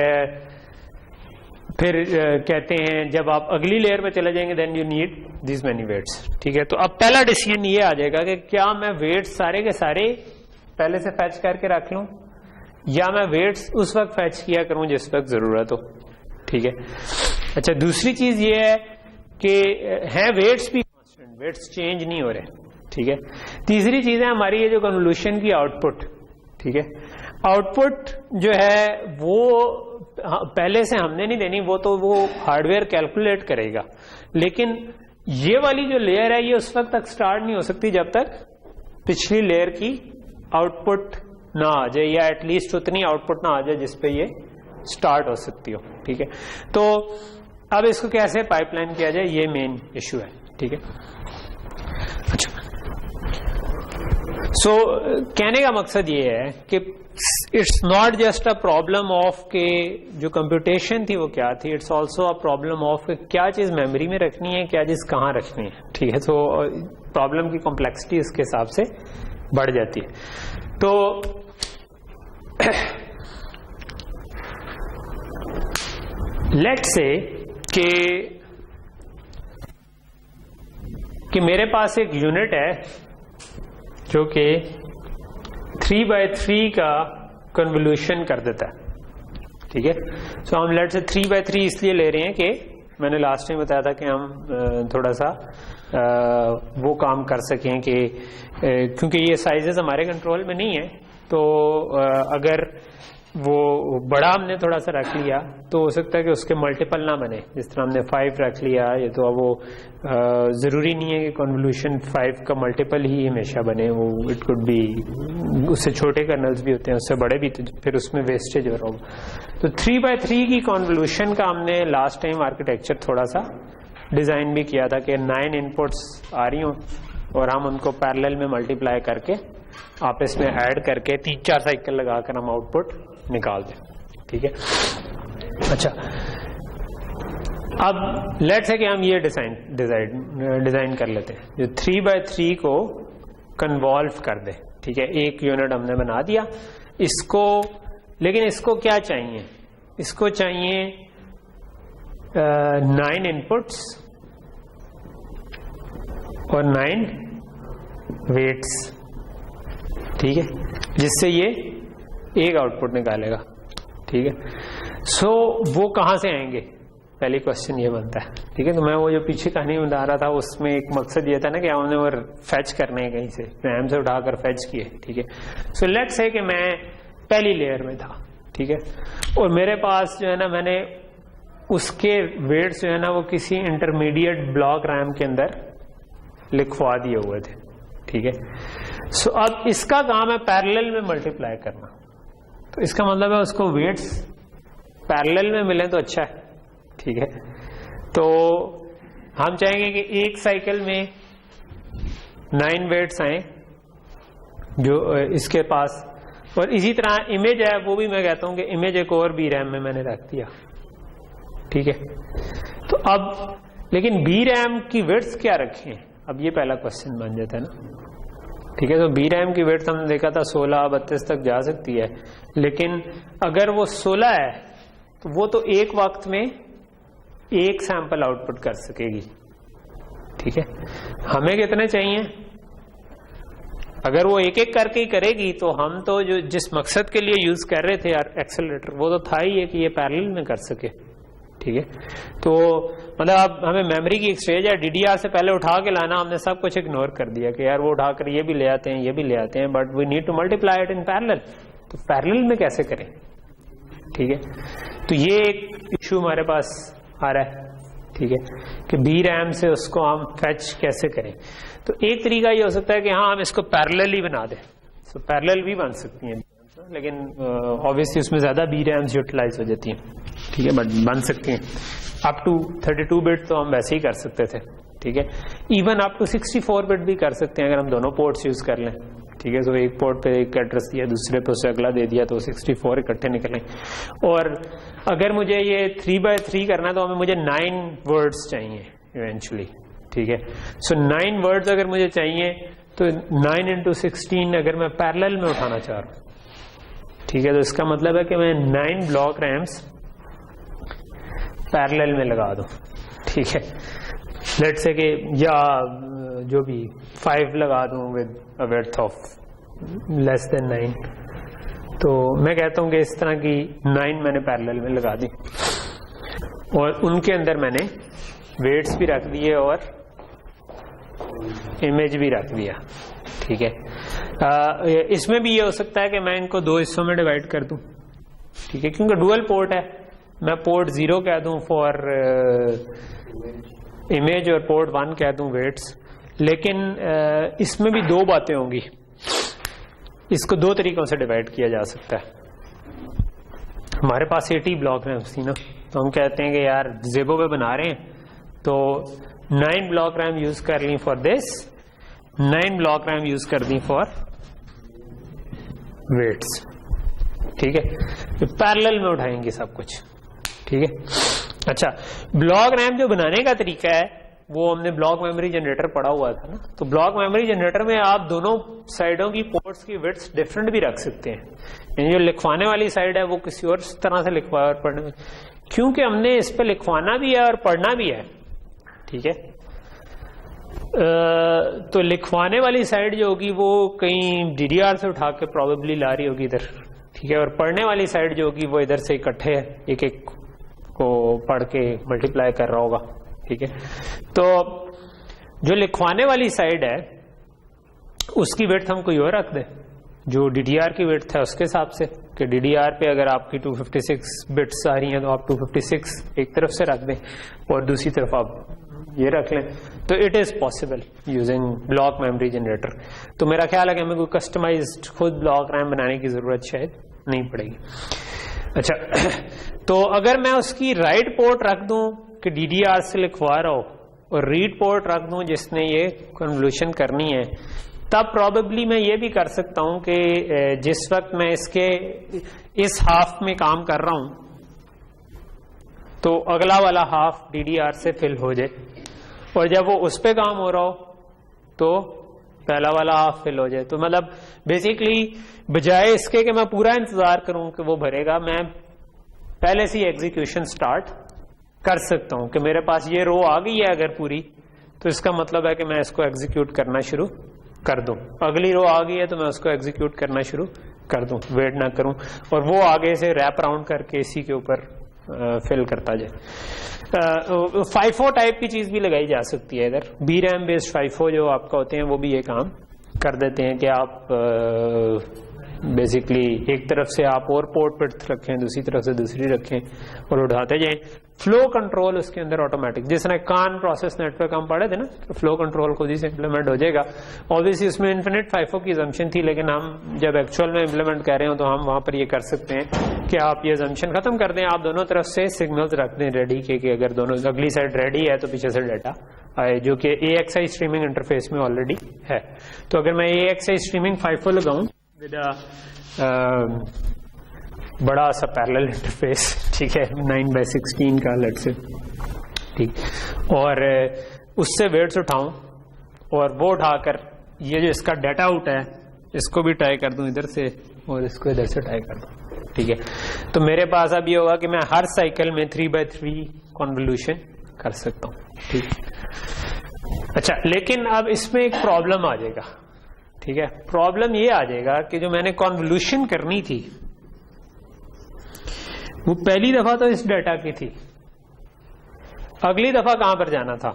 Speaker 1: پھر کہتے ہیں جب آپ اگلی لیئر پہ چلے جائیں گے then you need these many weights. ٹھیک ہے, تو اب پہلا ڈیسیژن یہ آ جائے گا کہ کیا میں ویٹس سارے کے سارے پہلے سے فیچ کر کے رکھ لوں یا میں ویٹس اس وقت فیچ کیا کروں جس وقت ضرورت ہو. ٹھیک ہے, اچھا دوسری چیز یہ ہے کہ ہیں ویٹس بھی کانسٹنٹ, ویٹس چینج نہیں ہو رہے. ٹھیک ہے, تیسری چیز ہے ہماری یہ جو کنولیوشن کی آؤٹ پٹ. ٹھیک ہے, آؤٹ پٹ جو ہے وہ پہلے سے ہم نے نہیں دینی، وہ تو وہ ہارڈ ویئر کیلکولیٹ کرے گا، لیکن یہ والی جو لیئر ہے یہ اس وقت تک سٹارٹ نہیں ہو سکتی جب تک پچھلی لیئر کی آؤٹ پٹ نہ آ جائے، یا ایٹ لیسٹ اتنی آؤٹ پٹ نہ آ جائے جس پہ یہ سٹارٹ ہو سکتی ہو. ٹھیک ہے، تو اب اس کو کیسے پائپ لائن کیا جائے یہ مین ایشو ہے. ٹھیک ہے، اچھا سو کہنے کا مقصد یہ ہے کہ it's not just a problem of کہ جو کمپیوٹیشن تھی وہ کیا تھی، it's also a problem of کیا چیز میموری میں رکھنی ہے، کیا چیز کہاں رکھنی ہے. ٹھیک ہے، تو پرابلم کی کمپلیکسٹی اس کے حساب سے بڑھ جاتی ہے. تو لیٹ سے کہ میرے پاس ایک یونٹ ہے جو کہ 3x3 کا کنولیوشن کر دیتا ہے. ٹھیک ہے، سو ہم لیٹ سے 3x3 اس لیے لے رہے ہیں کہ میں نے لاسٹ ٹائم بتایا تھا کہ ہم تھوڑا سا وہ کام کر سکیں کہ کیونکہ یہ سائزز ہمارے کنٹرول میں نہیں ہے، تو اگر وہ بڑا ہم نے تھوڑا سا رکھ لیا تو ہو سکتا ہے کہ اس کے ملٹیپل نہ بنے. جس طرح ہم نے 5 رکھ لیا، یہ تو اب وہ ضروری نہیں ہے کہ کنولیوشن 5 کا ملٹیپل ہی ہمیشہ بنے، وہ اٹ کوڈ بی اس سے چھوٹے کرنلز بھی ہوتے ہیں، اس سے بڑے بھی، پھر اس میں ویسٹیج ہو رہا ہوگا. تو 3x3 کی کنولیوشن کا ہم نے لاسٹ ٹائم آرکیٹیکچر تھوڑا سا ڈیزائن بھی کیا تھا کہ 9 انپٹس آ رہی ہوں اور ہم ان کو پیرلل میں ملٹیپلائی کر کے آپس میں ایڈ کر کے 3-4 سائیکل لگا کر ہم آؤٹ پٹ نکال دیں. ٹھیک ہے، اچھا اب لیٹس ہے کہ ہم یہ ڈیزائن کر لیتے ہیں جو 3x3 کو کنوالو کر دے. ٹھیک ہے، ایک یونٹ ہم نے بنا دیا اس کو، لیکن اس کو کیا چاہیے؟ اس کو چاہیے 9 انپٹس اور 9 ویٹس. ٹھیک ہے، جس سے یہ ایک آؤٹ پٹ نکالے گا. ٹھیک ہے، سو وہ کہاں سے آئیں گے؟ پہلی کوشچن یہ بنتا ہے. ٹھیک ہے، تو میں وہ جو پیچھے کہانی بتا رہا تھا اس میں ایک مقصد یہ تھا نا کہ ہم نے وہ فیچ کرنے کہیں سے ریم سے اٹھا کر فیچ کیے. ٹھیک ہے، سو لیٹس سے کہ میں پہلی لیئر میں تھا. ٹھیک ہے، اور میرے پاس جو ہے نا میں نے اس کے ویٹس جو ہے نا وہ کسی انٹرمیڈیٹ بلاک ریم کے اندر لکھوا دیے ہوئے تھے. ٹھیک ہے، سو اب اس کا کام ہے پیرلل میں ملٹیپلائی کرنا. تو اس کا مطلب ہے اس کو ویٹس پیرلل میں ملیں تو اچھا ہے. ٹھیک ہے، تو ہم چاہیں گے کہ ایک سائیکل میں 9 ویٹس آئیں جو اس کے پاس، اور اسی طرح امیج ہے وہ بھی میں کہتا ہوں کہ امیج ایک اور بی ریم میں میں نے رکھ دیا. ٹھیک ہے، تو اب لیکن بی ریم کی ویٹس کیا رکھیں؟ اب یہ پہلا کوشچن بن جاتا ہے نا. ٹھیک ہے، تو بی ریم کی ویٹس ہم نے دیکھا تھا 16-32 تک جا سکتی ہے، لیکن اگر وہ 16 ہے تو وہ تو ایک وقت میں ایک سیمپل آؤٹ پٹ کر سکے گی. ٹھیک ہے، ہمیں کتنے چاہیے؟ اگر وہ ایک ایک کر کے ہی کرے گی تو ہم تو جو جس مقصد کے لیے یوز کر رہے تھے ایکسلریٹر وہ تو تھا ہی ہے کہ یہ پیرلل میں کر سکے. ٹھیک ہے، تو مطلب اب ہمیں میموری کی ایک اسٹیج ہے DDR سے پہلے اٹھا کے لانا، ہم نے سب کچھ اگنور کر دیا کہ یار وہ اٹھا کر یہ بھی لے آتے ہیں یہ بھی لے آتے ہیں، but we need to multiply it in parallel. تو پیرلل میں کیسے کریں؟ ٹھیک ہے، تو یہ ایک ایشو ہمارے پاس آ رہا ہے. ٹھیک ہے، کہ بی ریم سے اس کو ہم فیچ کیسے کریں. تو ایک طریقہ یہ ہو سکتا ہے کہ ہاں ہم اس کو پیرلل ہی بنا دیں. سو پیرلل بھی بن سکتی ہیں، لیکن obviously اس میں زیادہ بی ریمز یوٹیلائز ہو جاتی ہیں. ٹھیک ہے، بٹ بن سکتی ہیں. اپ ٹو 32 بٹ تو ہم ویسے ہی کر سکتے تھے. ٹھیک ہے، ایون اپ ٹو 64 بٹ بھی کر سکتے ہیں اگر ہم دونوں پورٹس یوز کر لیں. ٹھیک ہے، تو ایک پورٹ پہ ایک ایڈریس دیا، دوسرے پہ اسے اگلا دے دیا، تو 64 اکٹھے نکلیں. اور اگر مجھے یہ 3x3 کرنا ہے تو مجھے 9 ورڈز چاہیے ایونچولی. ٹھیک ہے، سو 9 ورڈز اگر مجھے چاہیے تو 9 into 16 اگر میں پیرلل میں اٹھانا چاہ رہا ہوں. ٹھیک ہے، تو اس کا مطلب ہے کہ میں 9 بلاک ریمز پیرلل میں لگا دوں. ٹھیک ہے، لیٹ سے کہ یا جو بھی 5 لگا دوں with a width of less than 9. تو میں کہتا ہوں کہ اس طرح کی 9 میں نے پیرلل میں لگا دی اور ان کے اندر میں نے ویٹس بھی رکھ دیے اور امیج بھی رکھ دیا. ٹھیک ہے، اس میں بھی یہ ہو سکتا ہے کہ میں ان کو 2 حصوں میں ڈیوائڈ کر دوں. ٹھیک ہے، کیونکہ ڈوئل پورٹ ہے میں پورٹ 0 کہہ دوں فار امیج اور پورٹ 1 کہہ دوں ویٹس. لیکن اس میں بھی 2 باتیں ہوں گی. اس کو 2 طریقوں سے ڈیوائڈ کیا جا سکتا ہے. ہمارے پاس 80 بلاک ریمس تھی نا, تو ہم کہتے ہیں کہ یار زیبو پہ بنا رہے ہیں تو 9 بلاک ریم یوز کر لیں for this, 9 block RAM use کر دیں فار ویٹس. ٹھیک ہے, پیرلل میں اٹھائیں گے سب کچھ. ٹھیک ہے. اچھا, بلاک ریم جو بنانے کا طریقہ ہے وہ ہم نے بلاک میموری جنریٹر پڑھا ہوا تھا نا. تو بلاک میموری جنریٹر میں آپ دونوں سائڈوں کی پورٹس کی وڈث ڈفرینٹ بھی رکھ سکتے ہیں. یعنی جو لکھوانے والی سائڈ ہے وہ کسی اور طرح سے لکھوایا اور پڑھنے میں, کیونکہ ہم نے اس پہ لکھوانا بھی ہے اور پڑھنا بھی ہے. ٹھیک ہے. تو لکھوانے والی سائڈ جو ہوگی وہ کہیں ڈی ڈی آر سے اٹھا کے پروبیبلی لا رہی ہوگی ادھر. ٹھیک ہے. اور پڑھنے والی سائڈ جو ہوگی وہ ادھر سے اکٹھے ایک ایک کو پڑھ کے ملٹیپلائی کر رہا ہوگا. ٹھیک ہے. تو جو لکھوانے والی سائڈ ہے اس کی ویڈتھ ہم کوئی اور رکھ دیں جو ڈی ڈی آر کی ویڈتھ ہے اس کے حساب سے, کہ ڈی ڈی آر پہ اگر آپ کی 256 بٹس آ رہی ہیں تو آپ 256 ایک طرف سے رکھ دیں اور دوسری طرف آپ یہ رکھ لیں. تو it is possible using block memory generator. تو میرا خیال ہے کہ ہمیں کوئی کسٹمائزڈ خود بلاک ریم بنانے کی ضرورت شاید نہیں پڑے گی. اچھا, تو اگر میں اس کی رائٹ پورٹ رکھ دوں کہ ڈی ڈی آر سے لکھوا رہا ہو اور ریڈ پورٹ رکھ دوں جس نے یہ کنولیوشن کرنی ہے, تب پروبیبلی میں یہ بھی کر سکتا ہوں کہ جس وقت میں اس ہاف میں کام کر رہا ہوں تو اگلا والا ہاف ڈی ڈی آر سے فل ہو جائے, اور جب وہ اس پہ کام ہو رہا ہو تو پہلا والا ہاف فل ہو جائے. تو مطلب بیسیکلی بجائے اس کے کہ میں پورا انتظار کروں کہ وہ بھرے گا, میں پہلے سے ہی ایگزیکیوشن سٹارٹ کر سکتا ہوں کہ میرے پاس یہ رو آ گئی ہے اگر پوری, تو اس کا مطلب ہے کہ میں اس کو ایگزیکیوٹ کرنا شروع کر دوں. اگلی رو آ گئی ہے تو میں اس کو ایگزیکیوٹ کرنا شروع کر دوں, ویٹ نہ کروں, اور وہ آگے سے ریپ اراؤنڈ کر کے اسی کے اوپر فل کرتا جائے. FIFO ٹائپ کی چیز بھی لگائی جا سکتی ہے ادھر. بی ریم بیسڈ FIFO جو آپ کا ہوتے ہیں وہ بھی یہ کام کر دیتے ہیں کہ آپ بیسکلی ایک طرف سے آپ اور پورٹ پر رکھیں, دوسری طرف سے دوسری رکھیں اور اٹھاتے جائیں. فلو کنٹرول اس کے اندر آٹومیٹک, جس طرح کان پروسیس نیٹ ورک ہم پڑھے تھے نا, فلو کنٹرول خود ہی سے امپلیمنٹ ہو جائے گا. اوبیسلی اس میں انفینٹ FIFO کی ازمپشن تھی, لیکن ہم جب ایکچوئل میں امپلیمنٹ کر رہے ہوں تو ہم وہاں پر یہ کر سکتے ہیں کہ آپ یہ ازمپشن ختم کر دیں, آپ دونوں طرف سے سگنلز رکھ دیں ریڈی کے, کہ اگر دونوں اگلی سائڈ ریڈی ہے تو پیچھے سے ڈیٹا آئے, جو کہ AXI اسٹریمنگ انٹرفیس میں آلریڈی ہے. تو اگر میں AXI اسٹریمنگ FIFO لگاؤں ود بڑا سا پیرلل انٹرفیس, ٹھیک ہے, 9/16 کا لیٹ سے, ٹھیک, اور اس سے ویٹس اٹھاؤں اور وہ اٹھا کر یہ جو اس کا ڈیٹا آؤٹ ہے اس کو بھی ٹرائی کر دوں ادھر سے اور اس کو ادھر سے ٹرائی کر دوں. ٹھیک ہے. تو میرے پاس اب یہ ہوگا کہ میں ہر سائیکل میں 3/3 کنولیوشن کر سکتا ہوں. ٹھیک. اچھا, لیکن اب اس میں ایک پرابلم آ جائے گا. ٹھیک ہے. پرابلم یہ آ جائے گا کہ جو میں نے کنولیوشن کرنی تھی وہ پہلی دفعہ تو اس ڈیٹا کی تھی, اگلی دفعہ کہاں پر جانا تھا,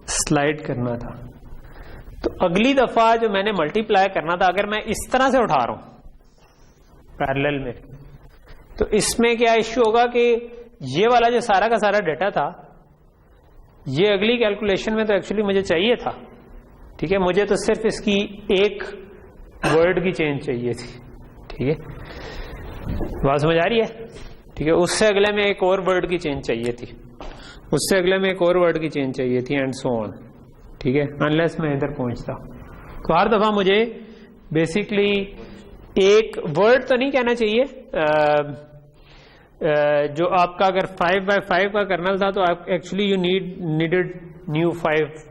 Speaker 1: سلائڈ کرنا تھا. تو اگلی دفعہ جو میں نے ملٹی پلائی کرنا تھا, اگر میں اس طرح سے اٹھا رہا ہوں پیرلل میں, تو اس میں کیا ایشو ہوگا کہ یہ والا جو سارا کا سارا ڈیٹا تھا یہ اگلی کیلکولیشن میں تو ایکچولی مجھے چاہیے تھا. ٹھیک ہے. مجھے تو صرف اس کی ایک ورڈ کی چینج چاہیے تھی. ٹھیک ہے, بات سمجھ آ رہی ہے. ٹھیک ہے. اس سے اگلے میں ایک اور ورڈ کی چینج چاہیے تھی, اس سے اگلے میں ایک اور ورڈ کی چینج چاہیے تھی, اینڈ سو آن. ٹھیک ہے. انلیس میں ادھر پہنچتا. تو ہر دفعہ مجھے بیسکلی ایک ورڈ تو نہیں کہنا چاہیے, جو آپ کا اگر 5/5 کا کرنل تھا تو آپ actually you needed new 5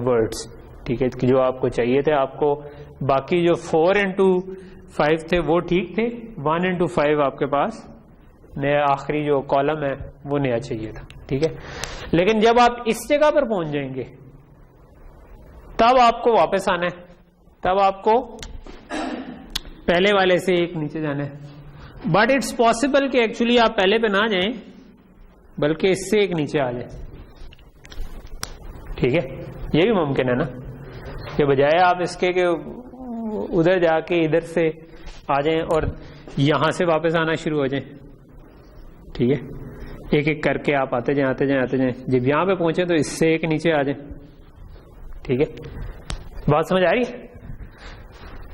Speaker 1: words. ٹھیک ہے, جو آپ کو چاہیے تھے. آپ کو باقی جو 4x5 تھے وہ ٹھیک تھے, 1x5 آپ کے پاس نیا آخری جو کالم ہے وہ نیا چاہیے تھا. ٹھیک ہے. لیکن جب آپ اس جگہ پر پہنچ جائیں گے تب آپ کو واپس آنا ہے, تب آپ کو پہلے والے سے ایک نیچے جانا ہے. بٹ اٹس پاسبل کہ ایکچولی آپ پہلے پہ نہ جائیں بلکہ اس سے ایک نیچے آ جائیں. ٹھیک ہے. یہ بھی ممکن ہے نا, کہ بجائے آپ اس کے کہ ادھر جا کے ادھر سے آ جائیں اور یہاں سے واپس آنا شروع ہو جائیں. ٹھیک ہے, ایک ایک کر کے آپ آتے جائیں, جب یہاں پہ پہنچے تو اس سے ایک نیچے آ جائیں. ٹھیک ہے, بات سمجھ آ رہی ہے؟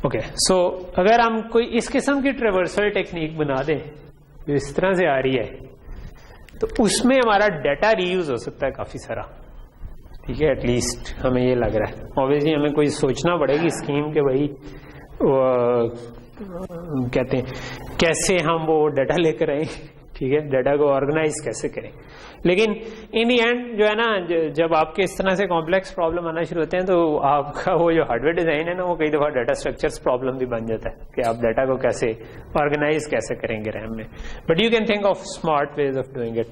Speaker 1: اوکے, سو اگر ہم کوئی اس قسم کی ٹریورسل ٹیکنیک بنا دیں جو اس طرح سے آ رہی ہے, تو اس میں ہمارا ڈیٹا ری یوز ہو سکتا ہے کافی سارا. ٹھیک ہے, ایٹ لیسٹ ہمیں یہ لگ رہا ہے. اوبیسلی ہمیں کوئی سوچنا پڑے گی اسکیم کہ بھائی کہتے ہیں کیسے ہم وہ ڈیٹا لے کر آئیں. ٹھیک ہے, ڈیٹا کو آرگنائز کیسے کریں. لیکن ان دی اینڈ جو ہے نا, جب آپ کے اس طرح سے کمپلیکس پرابلم آنا شروع ہوتے ہیں تو آپ کا وہ جو ہارڈ ویئر ڈیزائن ہے نا, وہ کئی دفعہ ڈیٹا اسٹرکچرس پرابلم بھی بن جاتا ہے کہ آپ ڈیٹا کو کیسے آرگنائز کیسے کریں گے ریم میں. But you can think of smart ways of doing it.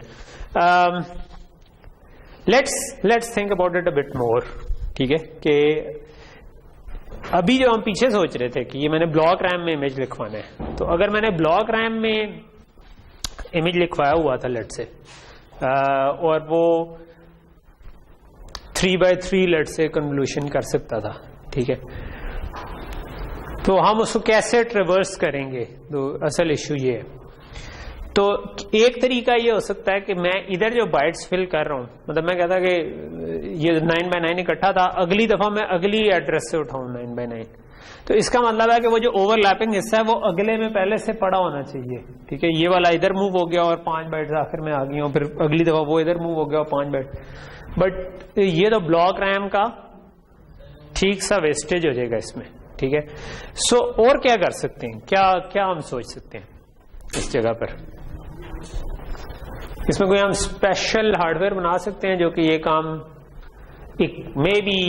Speaker 1: Let's think about it a bit more. ٹھیک ہے, کہ ابھی جو ہم پیچھے سوچ رہے تھے کہ یہ میں نے بلاک ریم میں امیج لکھوانا ہے, تو اگر میں نے بلاک ریم میں امیج لکھوایا ہوا تھا لیٹ سے, اور وہ 3x3 لیٹ سے کنولیوشن کر سکتا تھا. ٹھیک ہے, تو ہم اس کو کیسے ٹریورس کریں گے, تو اصل ایشو یہ ہے. تو ایک طریقہ یہ ہو سکتا ہے کہ میں ادھر جو بائٹس فل کر رہا ہوں, مطلب میں کہتا کہ یہ 9x9 اکٹھا تھا, اگلی دفعہ میں اگلی ایڈریس سے اٹھاؤں 9x9, تو اس کا مطلب ہے کہ وہ جو اوور لیپنگ حصہ ہے وہ اگلے میں پہلے سے پڑا ہونا چاہیے. ٹھیک ہے, یہ والا ادھر موو ہو گیا اور 5 بائٹس آخر میں آ گئی ہوں, پھر اگلی دفعہ وہ ادھر موو ہو گیا اور 5 بائٹ. بٹ یہ تو بلاک ریم کا ٹھیک سا ویسٹیج ہو جائے گا اس میں. ٹھیک ہے, سو اور کیا کر سکتے ہیں, کیا ہم سوچ سکتے ہیں اس جگہ پر. اس میں کوئی ہم اسپیشل ہارڈ ویئر بنا سکتے ہیں جو کہ یہ کام مے بی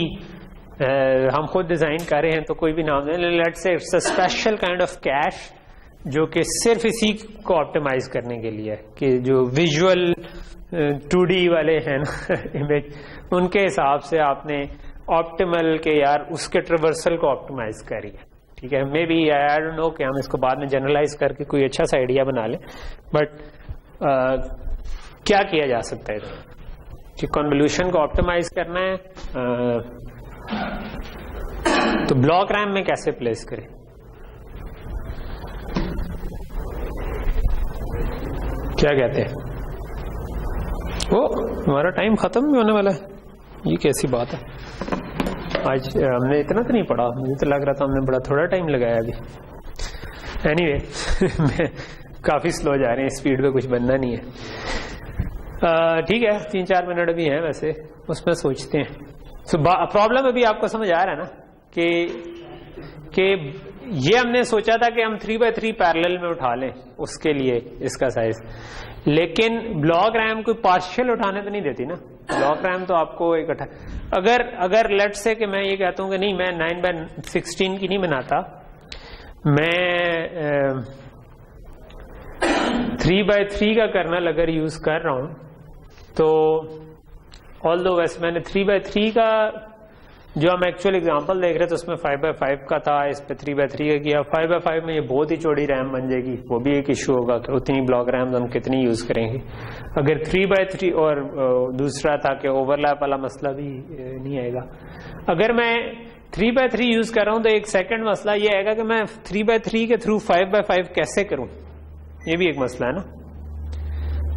Speaker 1: ہم خود ڈیزائن کر رہے ہیں, تو کوئی بھی نام دیں, let's say it's a special kind of cache جو کہ صرف اسی کو آپٹیمائز کرنے کے لیے, کہ جو ویژول 2D والے ہیں نا امیج, ان کے حساب سے آپ نے آپٹیمل کے یار اس کے ٹریورسل کو آپٹیمائز کری ہے. ٹھیک ہے, may be I don't know کہ ہم اس کو بعد میں جنرلائز کر کے کوئی اچھا سا آئیڈیا بنا لیں. بٹ کیا جا سکتا ہے کہ کنولیوشن کو آپٹیمائز کرنا ہے, تو بلاک ریم میں کیسے پلیس کریں. کیا کہتے ہیں, وہ ہمارا ٹائم ختم بھی ہونے والا ہے, یہ کیسی بات ہے. آج ہم نے اتنا تو نہیں پڑھا, مجھے تو لگ رہا تھا ہم نے بڑا تھوڑا ٹائم لگایا ابھی. اینی وے کافی سلو جا رہے ہیں, اسپیڈ پہ کچھ بننا نہیں ہے. ٹھیک ہے, 3-4 منٹ ابھی ہیں ویسے, اس میں سوچتے ہیں. سو پرابلم ابھی آپ کو سمجھ آ رہا ہے نا کہ یہ ہم نے سوچا تھا کہ ہم 3x3 پیرلل میں اٹھا لیں اس کے لیے اس کا سائز, لیکن بلاک ریم کوئی پارشل اٹھانے تو نہیں دیتی نا. بلاک ریم تو آپ کو اکٹھا, اگر لیٹ سے کہ میں یہ کہتا ہوں کہ نہیں میں 9x16 کی نہیں بناتا, میں 3x3 کا کرنل اگر یوز کر رہا ہوں, تو آل دو ویسے میں نے 3x3 کا جو ہم ایکچوئل اگزامپل دیکھ رہے تھے اس میں 5x5 کا تھا, اس پہ 3x3 کا کیا. 5x5 میں یہ بہت ہی چوڑی ریم بن جائے گی, وہ بھی ایک ایشو ہوگا کہ اتنی بلاک ریم ہم کتنی یوز کریں گے. اگر 3x3 اور دوسرا تھا کہ اوور لیپ والا مسئلہ بھی نہیں آئے گا. اگر میں 3x3 یوز کر رہا ہوں تو ایک سیکنڈ مسئلہ یہ آئے گا کہ میں 3x3 کے تھرو 5x5 کیسے کروں, یہ بھی ایک مسئلہ ہے نا.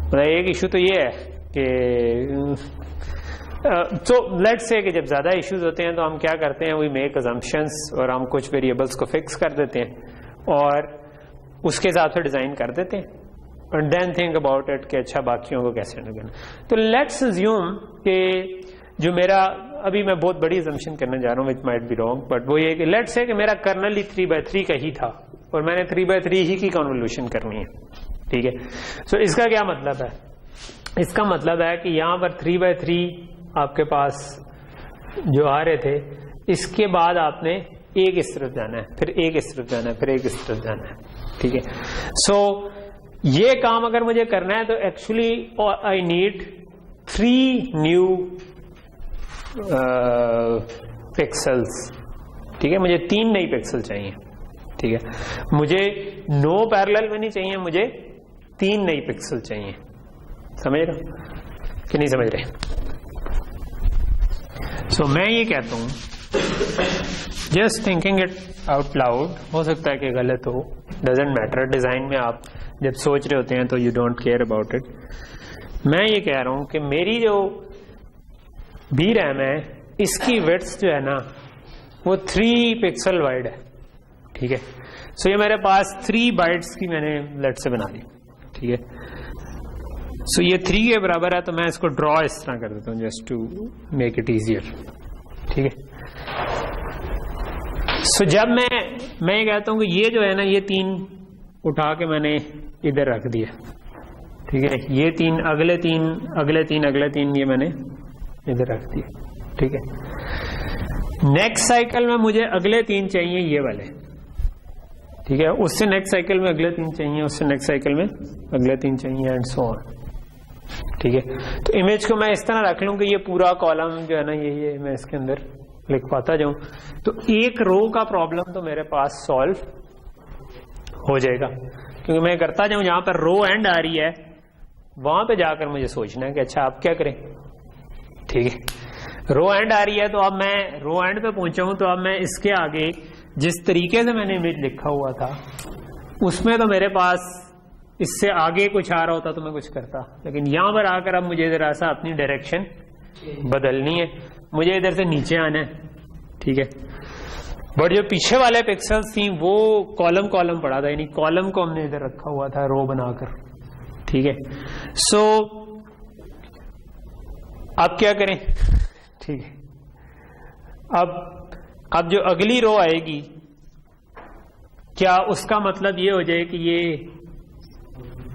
Speaker 1: مطلب ایک ایشو تو یہ ہے کہ تو لیٹس سے کہ جب زیادہ ایشوز ہوتے ہیں تو ہم کیا کرتے ہیں, وی میک ازمپشنس, اور ہم کچھ ویریبلس کو فکس کر دیتے ہیں اور اس کے حساب سے ڈیزائن کر دیتے ہیں, and then think about it کہ اچھا باقیوں کو کیسے ہینڈل کرنا. تو لیٹس ازیوم کہ جو میرا ابھی میں بہت بڑی ازمپشن کرنے جا رہا ہوں which might be wrong, but وہ یہ کہ لیٹس سے کہ میرا کرنل ہی 3x3 کا ہی تھا اور میں نے 3x3 ہی کی کنولیوشن کرنی ہے. ٹھیک ہے, سو اس کا کیا مطلب ہے, اس کا مطلب ہے کہ یہاں پر 3x3 آپ کے پاس جو آ رہے تھے, اس کے بعد آپ نے ایک اس طرف جانا ہے, پھر ایک اس طرف جانا ہے, پھر ایک اس طرف جانا ہے. ٹھیک ہے, سو یہ کام اگر مجھے کرنا ہے تو actually I need 3 new pixels. ٹھیک ہے, مجھے 3 نئی پکسل چاہیے. ٹھیک ہے, مجھے 9 پیرلل میں نہیں چاہیے, مجھے 3 نئی پکسل چاہیے. سمجھ رہے کہ نہیں سمجھ رہے؟ سو میں یہ کہتا ہوں, just thinking it out loud, ہو سکتا ہے کہ غلط ہو, ڈزنٹ میٹر. ڈیزائن میں آپ جب سوچ رہے ہوتے ہیں تو you don't care about it. میں یہ کہہ رہا ہوں کہ میری جو بی ریم ہے اس کی ویڈتھ جو ہے نا وہ 3 پکسل وائڈ ہے. ٹھیک ہے, سو یہ میرے پاس 3 بائٹس کی میں نے لیٹ سے بنا دی. ٹھیک ہے, سو یہ 3 کے برابر ہے, تو میں اس کو ڈرا اس طرح کر دیتا ہوں just to make it easier. ٹھیک ہے, سو جب میں یہ کہتا ہوں کہ یہ جو ہے نا یہ 3 اٹھا کے میں نے ادھر رکھ دیا. ٹھیک ہے, یہ 3 اگلے 3 یہ میں نے ادھر رکھ دیا. ٹھیک ہے, نیکسٹ سائیکل میں مجھے اگلے 3 چاہیے یہ والے. ٹھیک ہے, اس سے نیکسٹ سائیکل میں اگلے 3 چاہیے, اس سے نیکسٹ سائیکل میں اگلے 3 چاہیے, اینڈ سو آن. ٹھیک ہے, تو امیج کو میں اس طرح رکھ لوں کہ یہ پورا کالم جو ہے نا یہ میں اس کے اندر لکھ پاتا جاؤں, تو ایک رو کا پرابلم تو میرے پاس سالو ہو جائے گا, کیونکہ میں کرتا جاؤں جہاں پر رو اینڈ آ رہی ہے وہاں پہ جا کر مجھے سوچنا ہے کہ اچھا آپ کیا کریں. ٹھیک ہے, رو اینڈ آ رہی ہے تو اب میں رو اینڈ پہ پہنچا ہوں, تو اب میں اس کے آگے جس طریقے سے میں نے امیج لکھا ہوا تھا اس میں تو میرے پاس اس سے آگے کچھ آ رہا ہوتا تو میں کچھ کرتا, لیکن یہاں پر آ کر اب مجھے ذرا سا اپنی ڈائریکشن بدلنی ہے, مجھے ادھر سے نیچے آنا ہے. ٹھیک ہے, بٹ جو پیچھے والے پکسلز تھیں وہ کالم پڑا تھا, یعنی کالم کو ہم نے ادھر رکھا ہوا تھا رو بنا کر. ٹھیک ہے, سو اب کیا کریں. ٹھیک ہے, اب جو اگلی رو آئے گی کیا اس کا مطلب یہ ہو جائے کہ یہ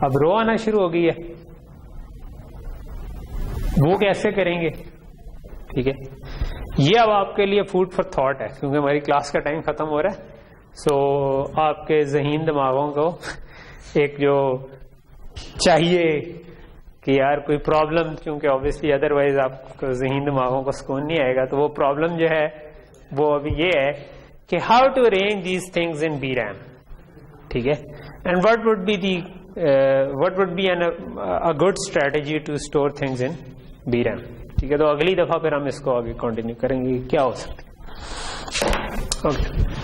Speaker 1: اب رو آنا شروع ہو گئی ہے, وہ کیسے کریں گے. ٹھیک ہے, یہ اب آپ کے لیے فوڈ فار تھاٹ ہے, کیونکہ ہماری کلاس کا ٹائم ختم ہو رہا ہے. سو آپ کے ذہین دماغوں کو ایک جو چاہیے کہ یار کوئی پرابلم, کیونکہ آبویسلی ادروائز آپ کو ذہین دماغوں کو سکون نہیں آئے گا, تو وہ پرابلم جو ہے وہ ابھی یہ ہے کہ how to arrange these things in B RAM. ٹھیک ہے, and what would be a good strategy to store things in B RAM. ٹھیک ہے, تو اگلی دفعہ پھر ہم اس کو آگے کنٹینیو کریں گے کیا ہو سکتا ہے. اوکے.